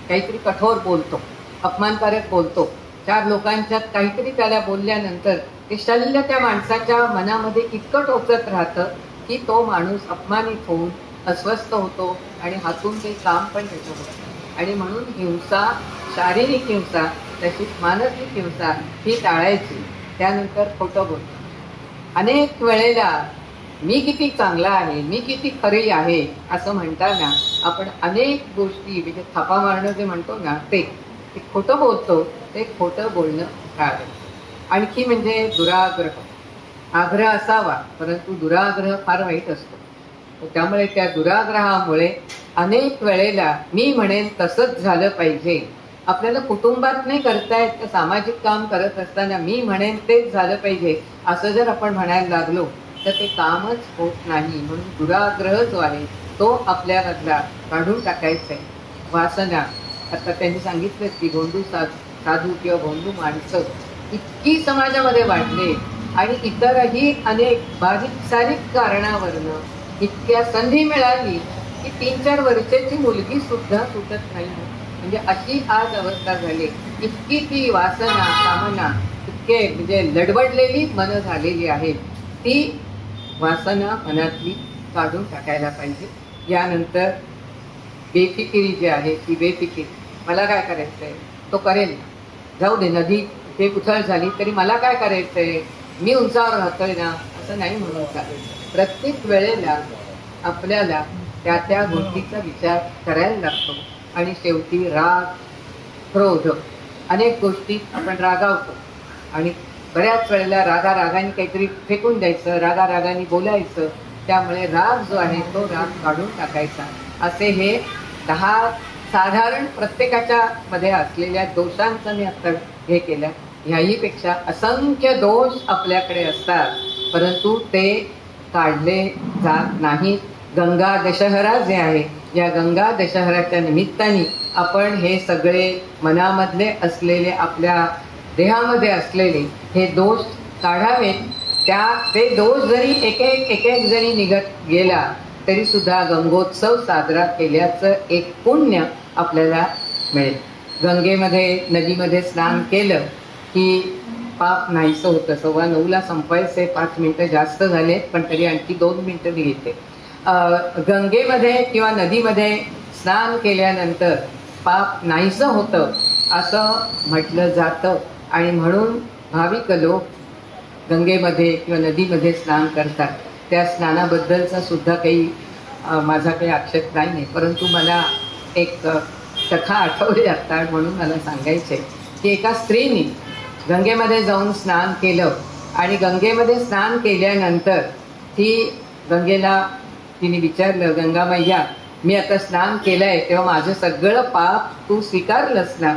काहीतरी कठोर बोलतो, अपमानकारक बोलतो, 4 लोकांच्यात काहीतरी त्याला बोलल्यानंतर ते शल्य त्या माणसाच्या मनामध्ये इतकं टोचत राहतं की तो माणूस अपमानित होऊन अस्वस्थ होतो आणि हातून ते काम पण त्याचं होतं. आणि म्हणून हिंसा, शारीरिक हिंसा तशीच मानसिक हिंसा ही टाळायची. त्यानंतर खोटं बोलणं. अनेक वेळेला मी किती चांगला आहे, मी किती खरी आहे असं म्हणताना आपण अनेक गोष्टी म्हणजे थापा मारणं जे म्हणतो ना ते खोटं बोलतो. ते खोटं बोलणं टाळायचं. आणखी म्हणजे दुराग्रह. आग्रह असावा, परंतु दुराग्रह फार वाईट असतो. त्यामुळे त्या दुराग्रहामुळे अनेक वेळेला मी म्हणेन तसंच झालं पाहिजे. आपल्याला कुटुंबात नाही करता येत तर सामाजिक काम करत असताना मी म्हणेन तेच झालं पाहिजे असं जर आपण म्हणायला लागलो तर ते कामच होत नाही. म्हणून दुराग्रह जो आहे तो आपल्यामधला काढून टाकायचा आहे. वासना, आता त्यांनी सांगितलं की भोंदू साधू किंवा भोंदू माणसं इतकी समाजामध्ये वाढले आणि इतरही अनेक बारीक सारीक कारणावरनं इतक्या संधी मिळाली की 3-4 वर्षाची मुलगी सुद्धा सुटत नाही. म्हणजे अशी आज अवस्था झाली. इतकी ती वासना, कामना इतके म्हणजे लडबडलेली मनं झालेली आहेत. ती वासना मनातली काढून टाकायला पाहिजे. यानंतर बेफिकिरी जी आहे ती बेफिकिरी. मला काय करायचं आहे तो करेल, जाऊ दे नदी ते उथळ झाली तरी मला काय करायचं आहे, मी उंचावर राहतोय ना असं नाही म्हणून चालेल. प्रत्येक वेळेला आपल्याला त्या त्या गोष्टीचा विचार करायला लागतो. आणि शेवटी राग, क्रोध, अनेक गोष्टी आपण रागावतो आणि बऱ्याच वेळेला रागाने काहीतरी फेकून द्यायचं, रागाने बोलायचं. त्यामुळे राग जो आहे तो राग काढून टाकायचा. असे हे 10 साधारण प्रत्येकाच्या मध्ये असलेल्या दोषांचं मी आता हे केलं. ह्याहीपेक्षा असंख्य दोष आपल्याकडे असतात, परंतु ते काढले जात नाहीत. गंगा दशहरा जे आहे, या गंगा दशहराच्या निमित्ताने आपण हे सगळे मनामधले असलेले, आपल्या देहामध्ये असलेले हे दोष काढावेत. ते दोष जरी एक एक जरी निघत गेला तरी सुद्धा गंगोत्सव साजरा केल्याचं एक पुण्य आपल्याला मिळेल. गंगेमध्ये, नदीमध्ये स्नान केलं की पाप नाहीसं होतं. 9:15 संपायचे, 5 मिनिटं जास्त झाले, पण तरी आणखी 2 मिनिटं मी घेते. गंगेमध्ये किंवा नदीमध्ये स्नान केल्यानंतर पाप नाहीसं होतं असं म्हटलं जातं. आणि म्हणून भाविक लोक गंगेमध्ये किंवा नदीमध्ये स्नान करतात. त्या स्नानाबद्दलचा सुद्धा काही माझा काही आक्षेप नाही आहे, परंतु मला एक कथा आठवली आत्ता म्हणून मला सांगायचे की एका स्त्रीने गंगेमध्ये जाऊन स्नान केलं आणि गंगेमध्ये स्नान केल्यानंतर गंगेला तिने विचारलं, गंगा मैया मी आता स्नान केलंय तेव्हा माझं सगळं पाप तू स्वीकारलंस ना?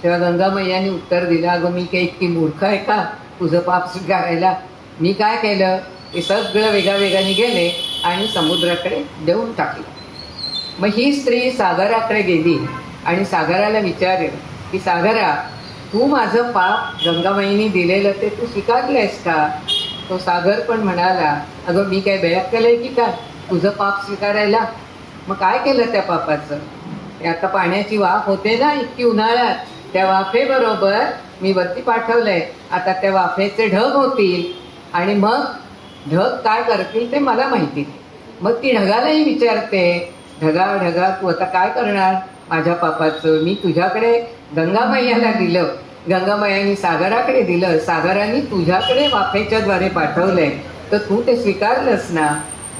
तेव्हा गंगा मैयाने उत्तर दिलं, अगं मी काही इतकी मूर्ख आहे का तुझं पाप स्वीकारायला? मी काय केलं, ते सगळं वेगाने गेले आणि समुद्राकडे देऊन टाकलं. मग ही स्त्री सागराकडे गेली आणि सागराला विचारलं की सागरा, तू माझं पाप गंगामाईने दिलेलं ते तू स्वीकारलंयस का? तो सागर पण म्हणाला, अगं मी काय बेयात केलंय की काय तुझं पाप स्वीकारायला? मग काय केलं त्या पापाचं? ते आता पाण्याची वाफ होते ना इतकी उन्हाळ्यात, त्या वाफेबरोबर मी वरती पाठवलंय. आता त्या वाफेचे ढग होतील आणि मग ढग काय करतील ते मला माहिती. मग ती ढगालाही विचारते, ढगा तू आता काय करणार माझ्या पापाचं? मी तुझ्याकडे गंगामैयाला दिलं, गंगामैयानी सागराकडे दिलं, सागराने तुझ्याकडे वाफेच्या द्वारे पाठवलंय, तर तू ते स्वीकारलंस ना?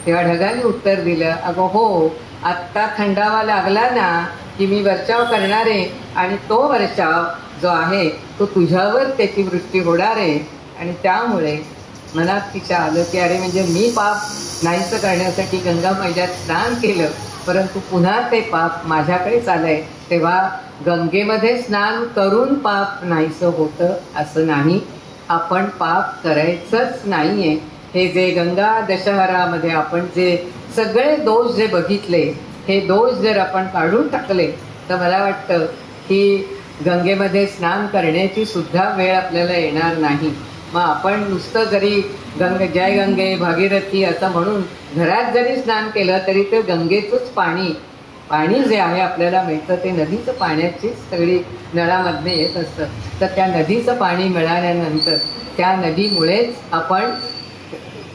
तेव्हा ढगाने उत्तर दिलं, अगं हो, आत्ता थंडावा लागला ना की मी वर्षाव करणार आहे आणि तो वर्षाव जो आहे तो तुझ्यावर त्याची वृष्टी होणार आहे. आणि त्यामुळे मनात तिच्या आलं की अरे म्हणजे मी पाप नाहीसं करण्यासाठी गंगा मैद्यात स्नान केलं, परंतु पुन्हा ते पाप माझ्याकडेच आलंय. तेव्हा गंगेमध्ये स्नान करून पाप नाहीसं होतं असं नाही. आपण पाप करायचंच नाहीये. हे जे गंगा दशहरामध्ये आपण जे सगळे दोष जे बघितले, हे दोष जर आपण काढून टाकले तर मला वाटतं की गंगेमध्ये स्नान करण्याची सुद्धा वेळ आपल्याला येणार नाही. मग आपण नुसतं जरी जय गंगे भागीरथी असं म्हणून घरात जरी स्नान केलं तरी ते गंगेचंच पाणी जे आहे आपल्याला मिळतं ते नदीचं पाण्याचीच सगळी नळामधनं येत असतं. तर त्या नदीचं पाणी मिळाल्यानंतर त्या नदीमुळेच आपण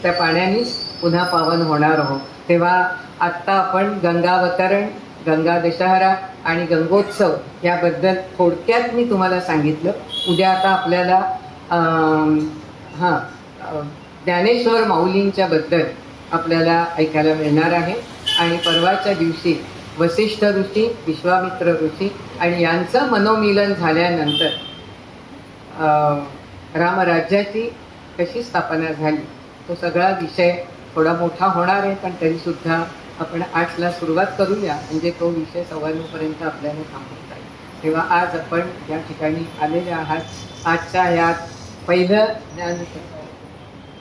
त्या पाण्यानेच पुन्हा पावन होणार आहोत. तेव्हा आत्ता आपण गंगावतरण, गंगा दशहरा आणि गंगोत्सव याबद्दल थोडक्यात मी तुम्हाला सांगितलं. उद्या आता आपल्याला ज्ञानेश्वर माऊलींच्या बद्दल आपल्याला ऐकायला मिळणार आहे. आणि परवाच्या दिवशी वसिष्ठ ऋषी, विश्वामित्र ऋषी आणि यांचं मनोमिलन झाल्यानंतर रामराज्याची कशी स्थापना झाली तो सगळा विषय थोडा मोठा होणार आहे. पण तरीसुद्धा आपण 8ला सुरुवात करूया म्हणजे तो विषय 9:15पर्यंत आपल्याला थांबवता येईल. तेव्हा आज आपण या ठिकाणी आलेले आहात. आजच्या यात पहिलं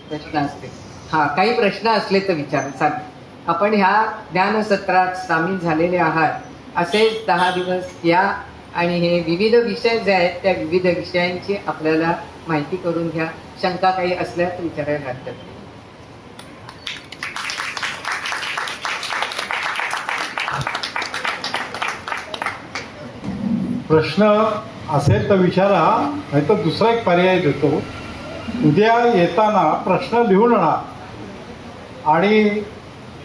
प्रश्न असते. काही प्रश्न असले तर विचारा, चालेल. आपण ह्या ज्ञानसत्रात सामील झालेले आहात. असेच 10 दिवस या आणि हे विविध विषय जे आहेत त्या विविध विषयांची आपल्याला माहिती करून घ्या. शंका काही असल्या तर विचारायला हरकत नाही. प्रश्न असेल तर विचारा, नाही तर दुसरा एक पर्याय देतो. उद्या येताना प्रश्न लिहून आणा आणि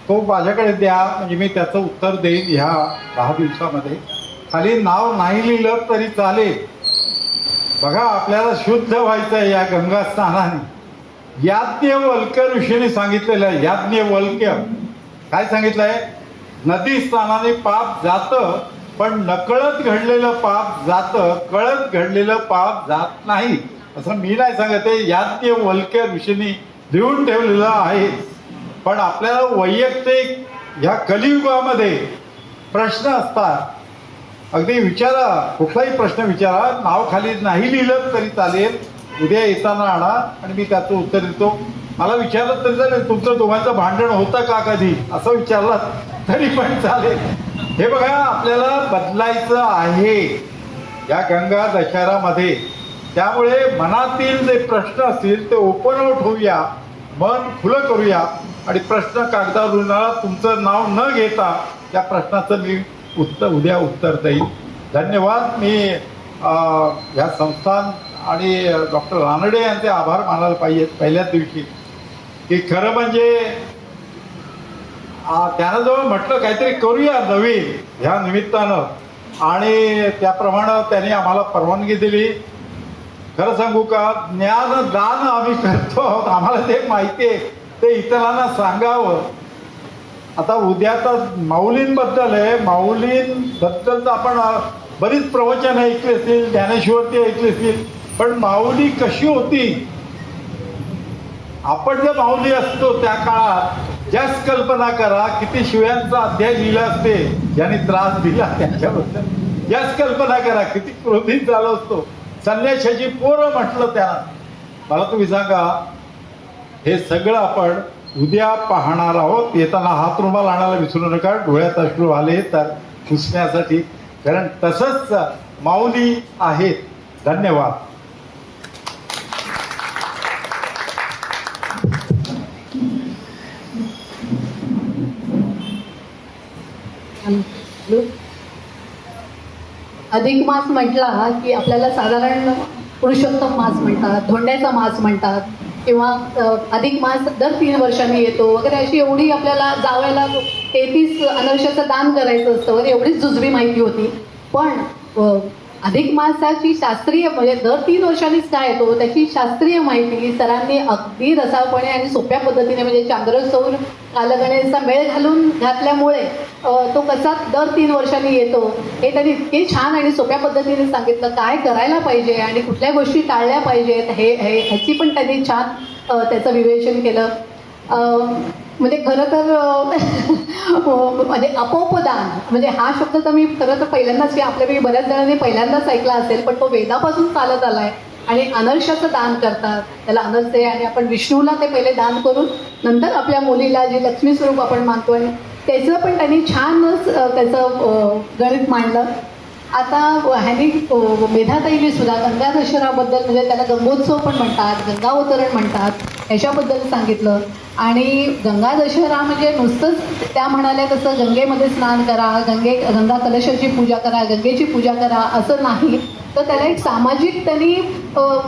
तो माझ्याकडे द्या, म्हणजे मी त्याचं उत्तर देईन ह्या 10 दिवसामध्ये. खाली नाव नाही लिहिलं तरी चालेल. बघा, आपल्याला शुद्ध व्हायचं आहे या गंगा स्नानाने. याज्ञवल्क्य ऋषीने सांगितलेलं आहे. याज्ञवल्क्य काय सांगितलं आहे? नदी स्नानाने पाप जातं, पण नकळत घडलेलं पाप जातं, कळत घडलेलं पाप जात नाही. असं मी नाही सांगत आहे, याज्ञवल्क्य ऋषींनी लिहून ठेवलेलं आहे. पण आपल्याला वैयक्तिक ह्या कलियुगामध्ये प्रश्न असतात. अगदी विचारा, कुठलाही प्रश्न विचारा. नाव खाली नाही लिहिलं तरी चालेल. उद्या येताना आणा आणि मी त्याचं उत्तर देतो. मला विचारलं तरी चालेल, तुमचं दोघांचं भांडण होतं का कधी असं विचारलं तरी पण चालेल. हे बघा, आपल्याला बदलायचं आहे या गंगा दशहरामध्ये. त्यामुळे मनातील जे प्रश्न असतील ते ओपन आउट होऊया, मन खुलं करूया आणि प्रश्न कागदावरून तुमचं नाव न घेता त्या प्रश्नाचं मी उद्या उत्तर देईन. धन्यवाद. मी ह्या संस्थान आणि डॉक्टर रानडे यांचे आभार मानायला पाहिजेत पहिल्याच दिवशी, की खरं म्हणजे त्यानं जेव्हा म्हटलं काहीतरी करूया नवीन ह्या निमित्तानं आणि त्याप्रमाणे त्यांनी आम्हाला परवानगी दिली. खरं सांगू का, ज्ञानदान आम्ही करतो आहोत. आम्हाला ते माहिती आहे, ते इतरांना सांगावं. आता उद्या तर माऊलींबद्दल आहे. माऊलींबद्दल तर आपण बरीच प्रवचन ऐकली असतील, ज्ञानेश्वरती ऐकली असतील, पण माऊली कशी होती? आपण जे माऊली असतो त्या काळात जास्त कल्पना करा, किती शिव्यांचा अध्याय लिहिला असते ज्यांनी त्रास दिला त्यांच्याबद्दल. जास्त कल्पना करा किती क्रोधित झालो असतो. संन्याशाची पोरं म्हटलं त्यांना. मला तुम्ही सांगा, हे सगळं आपण उद्या पाहणार आहोत. येताना हात रुमाल आणायला विसरू नका. डोळ्यात अश्रू आले तर पुसण्यासाठी, कारण तसंच माऊली आहेत. धन्यवाद. अधिक मास म्हटला की आपल्याला साधारण पुरुषोत्तम मास म्हणतात, धोंड्याचा मास म्हणतात, किंवा अधिक मास दर 3 वर्षांनी येतो वगैरे, अशी एवढी आपल्याला जावयाला 33 अनर्शाचं दान करायचं असतं वगैरे, एवढीच जुजबी माहिती होती. पण अधिक मासाची शास्त्रीय म्हणजे दर 3 वर्षांनीच काय येतो त्याची शास्त्रीय माहिती सरांनी अगदी रसाळपणे आणि सोप्या पद्धतीने म्हणजे चांद्र सौर कालगणनेचा मेळ घालून घातल्यामुळे तो कसा दर 3 वर्षांनी येतो हे त्यांनी इतके छान आणि सोप्या पद्धतीने सांगितलं. काय करायला पाहिजे आणि कुठल्या गोष्टी टाळल्या पाहिजेत ह्याची पण त्यांनी छान त्याचं विवेचन केलं. म्हणजे खरं तर म्हणजे अपोपदान म्हणजे हा शब्द तर मी खरं तर पहिल्यांदाच आपल्यापैकी बऱ्याच जणांनी पहिल्यांदाच ऐकला असेल, पण तो वेदापासून चालत आलाय. आणि अनर्शाचं दान करतात त्याला अनर्से, आणि आपण विष्णूला ते पहिले दान करून नंतर आपल्या मुलीला जे लक्ष्मी स्वरूप आपण मानतो आणि त्याचं पण त्यांनी छानच त्याचं गणित मांडलं. आता ह्यांनी मेधाताईने सुद्धा गंगा दशहराबद्दल म्हणजे त्याला गंगोत्सव पण म्हणतात, गंगावतरण म्हणतात, ह्याच्याबद्दल सांगितलं. आणि गंगा दशहरा म्हणजे नुसतंच त्या म्हणाल्या तसं गंगेमध्ये स्नान करा, गंगा कलशाची पूजा करा, गंगेची पूजा करा असं नाही, तर त्याला एक सामाजिक त्यांनी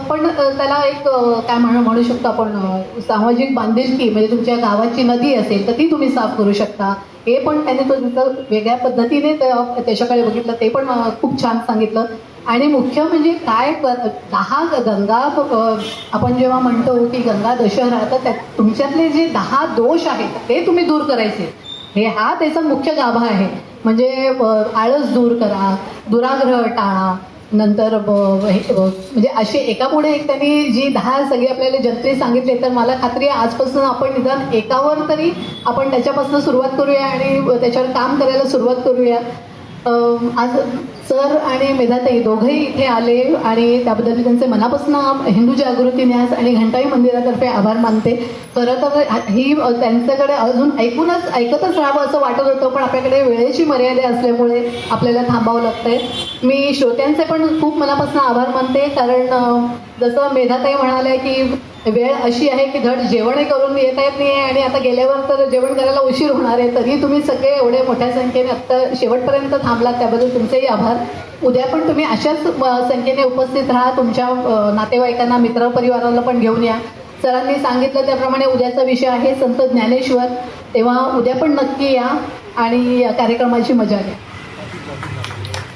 पण त्याला एक काय म्हणू शकतो आपण सामाजिक बांधिलकी म्हणजे तुमच्या गावाची नदी असेल तर ती तुम्ही साफ करू शकता हे पण त्याने तो तिथं वेगळ्या पद्धतीने त्याच्याकडे बघितलं, ते पण खूप छान सांगितलं. आणि मुख्य म्हणजे काय 10 गंगा आपण जेव्हा म्हणतो की गंगा दशहरा तर तुमच्यातले जे 10 दोष आहेत ते तुम्ही दूर करायचे, हा त्याचा मुख्य गाभा आहे. म्हणजे आळस दूर करा, दुराग्रह टाळा, नंतर म्हणजे असे एकापुढे एक त्यांनी जी 10 सगळी आपल्याला जंत्री सांगितले, तर मला खात्री आहे आजपासून आपण निदान एकावर तरी आपण त्याच्यापासून सुरुवात करूया आणि त्याच्यावर काम करायला सुरुवात करूया. आज सर आणि मेधाताई दोघंही इथे आले आणि त्याबद्दल त्यांचे मनापासून हिंदू जागृती न्यास आणि घंटाई मंदिरातर्फे आभार मानते. खरं तर ही त्यांच्याकडे अजून ऐकतच राहावं असं वाटत होतं, पण आपल्याकडे वेळेची मर्यादा असल्यामुळे आपल्याला थांबावं लागतंय. मी श्रोत्यांचे पण खूप मनापासून आभार मानते, कारण जसं मेधाताई म्हणाल्या की वेळ अशी आहे की धड जेवणही करून येता येत नाही आणि आता गेल्यावर तर जेवण करायला उशीर होणार आहे, तरी तुम्ही सगळे एवढे मोठ्या संख्येने आत्ता शेवटपर्यंत थांबलात त्याबद्दल तुमचेही आभार. उद्या पण तुम्ही अशाच संख्येने उपस्थित राहा, तुमच्या नातेवाईकांना मित्रपरिवाराला पण घेऊन या. सरांनी सांगितलं त्याप्रमाणे उद्याचा विषय आहे संत ज्ञानेश्वर, तेव्हा उद्या पण नक्की या आणि या कार्यक्रमाची मजा घ्या.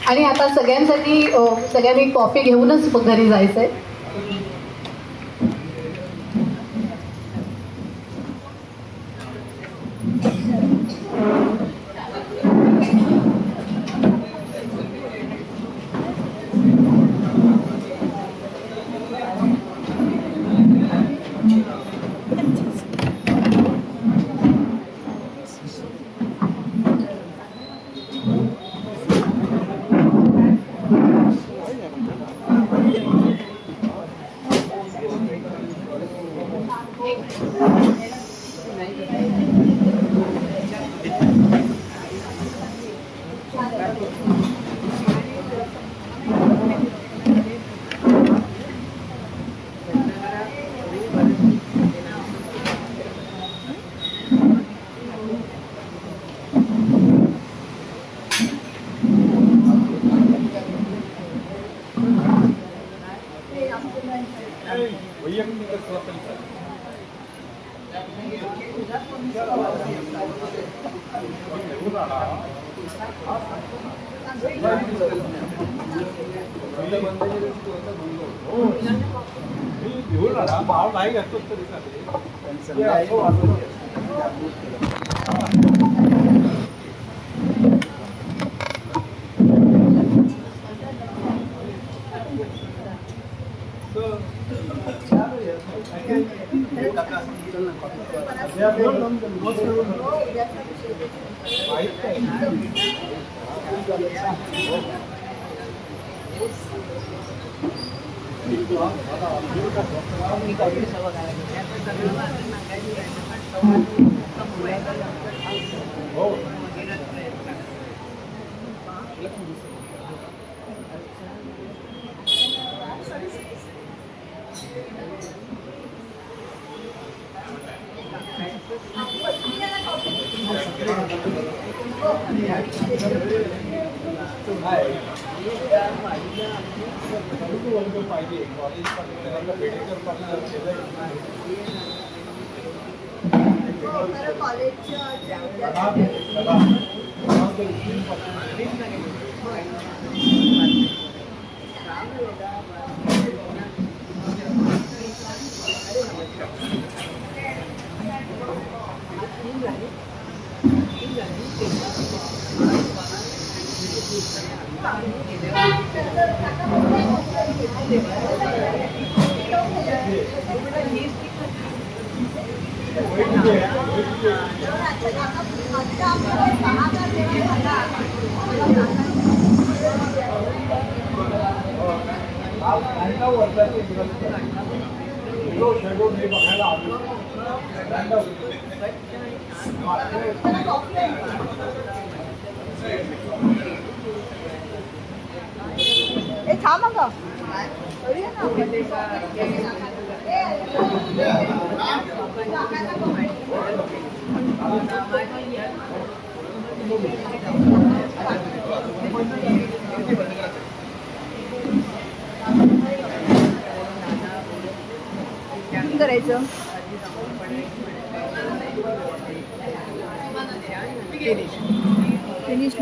आणि आता सगळ्यांनी कॉफी घेऊनच घरी जायचं आहे. भाव नाही घातलं तरी पाहिजे कॉलेज आज 99 वर्षाचे दिवस जो शेड्यूल मी बघायला आलो 99 थांब मग करायचं फिनिश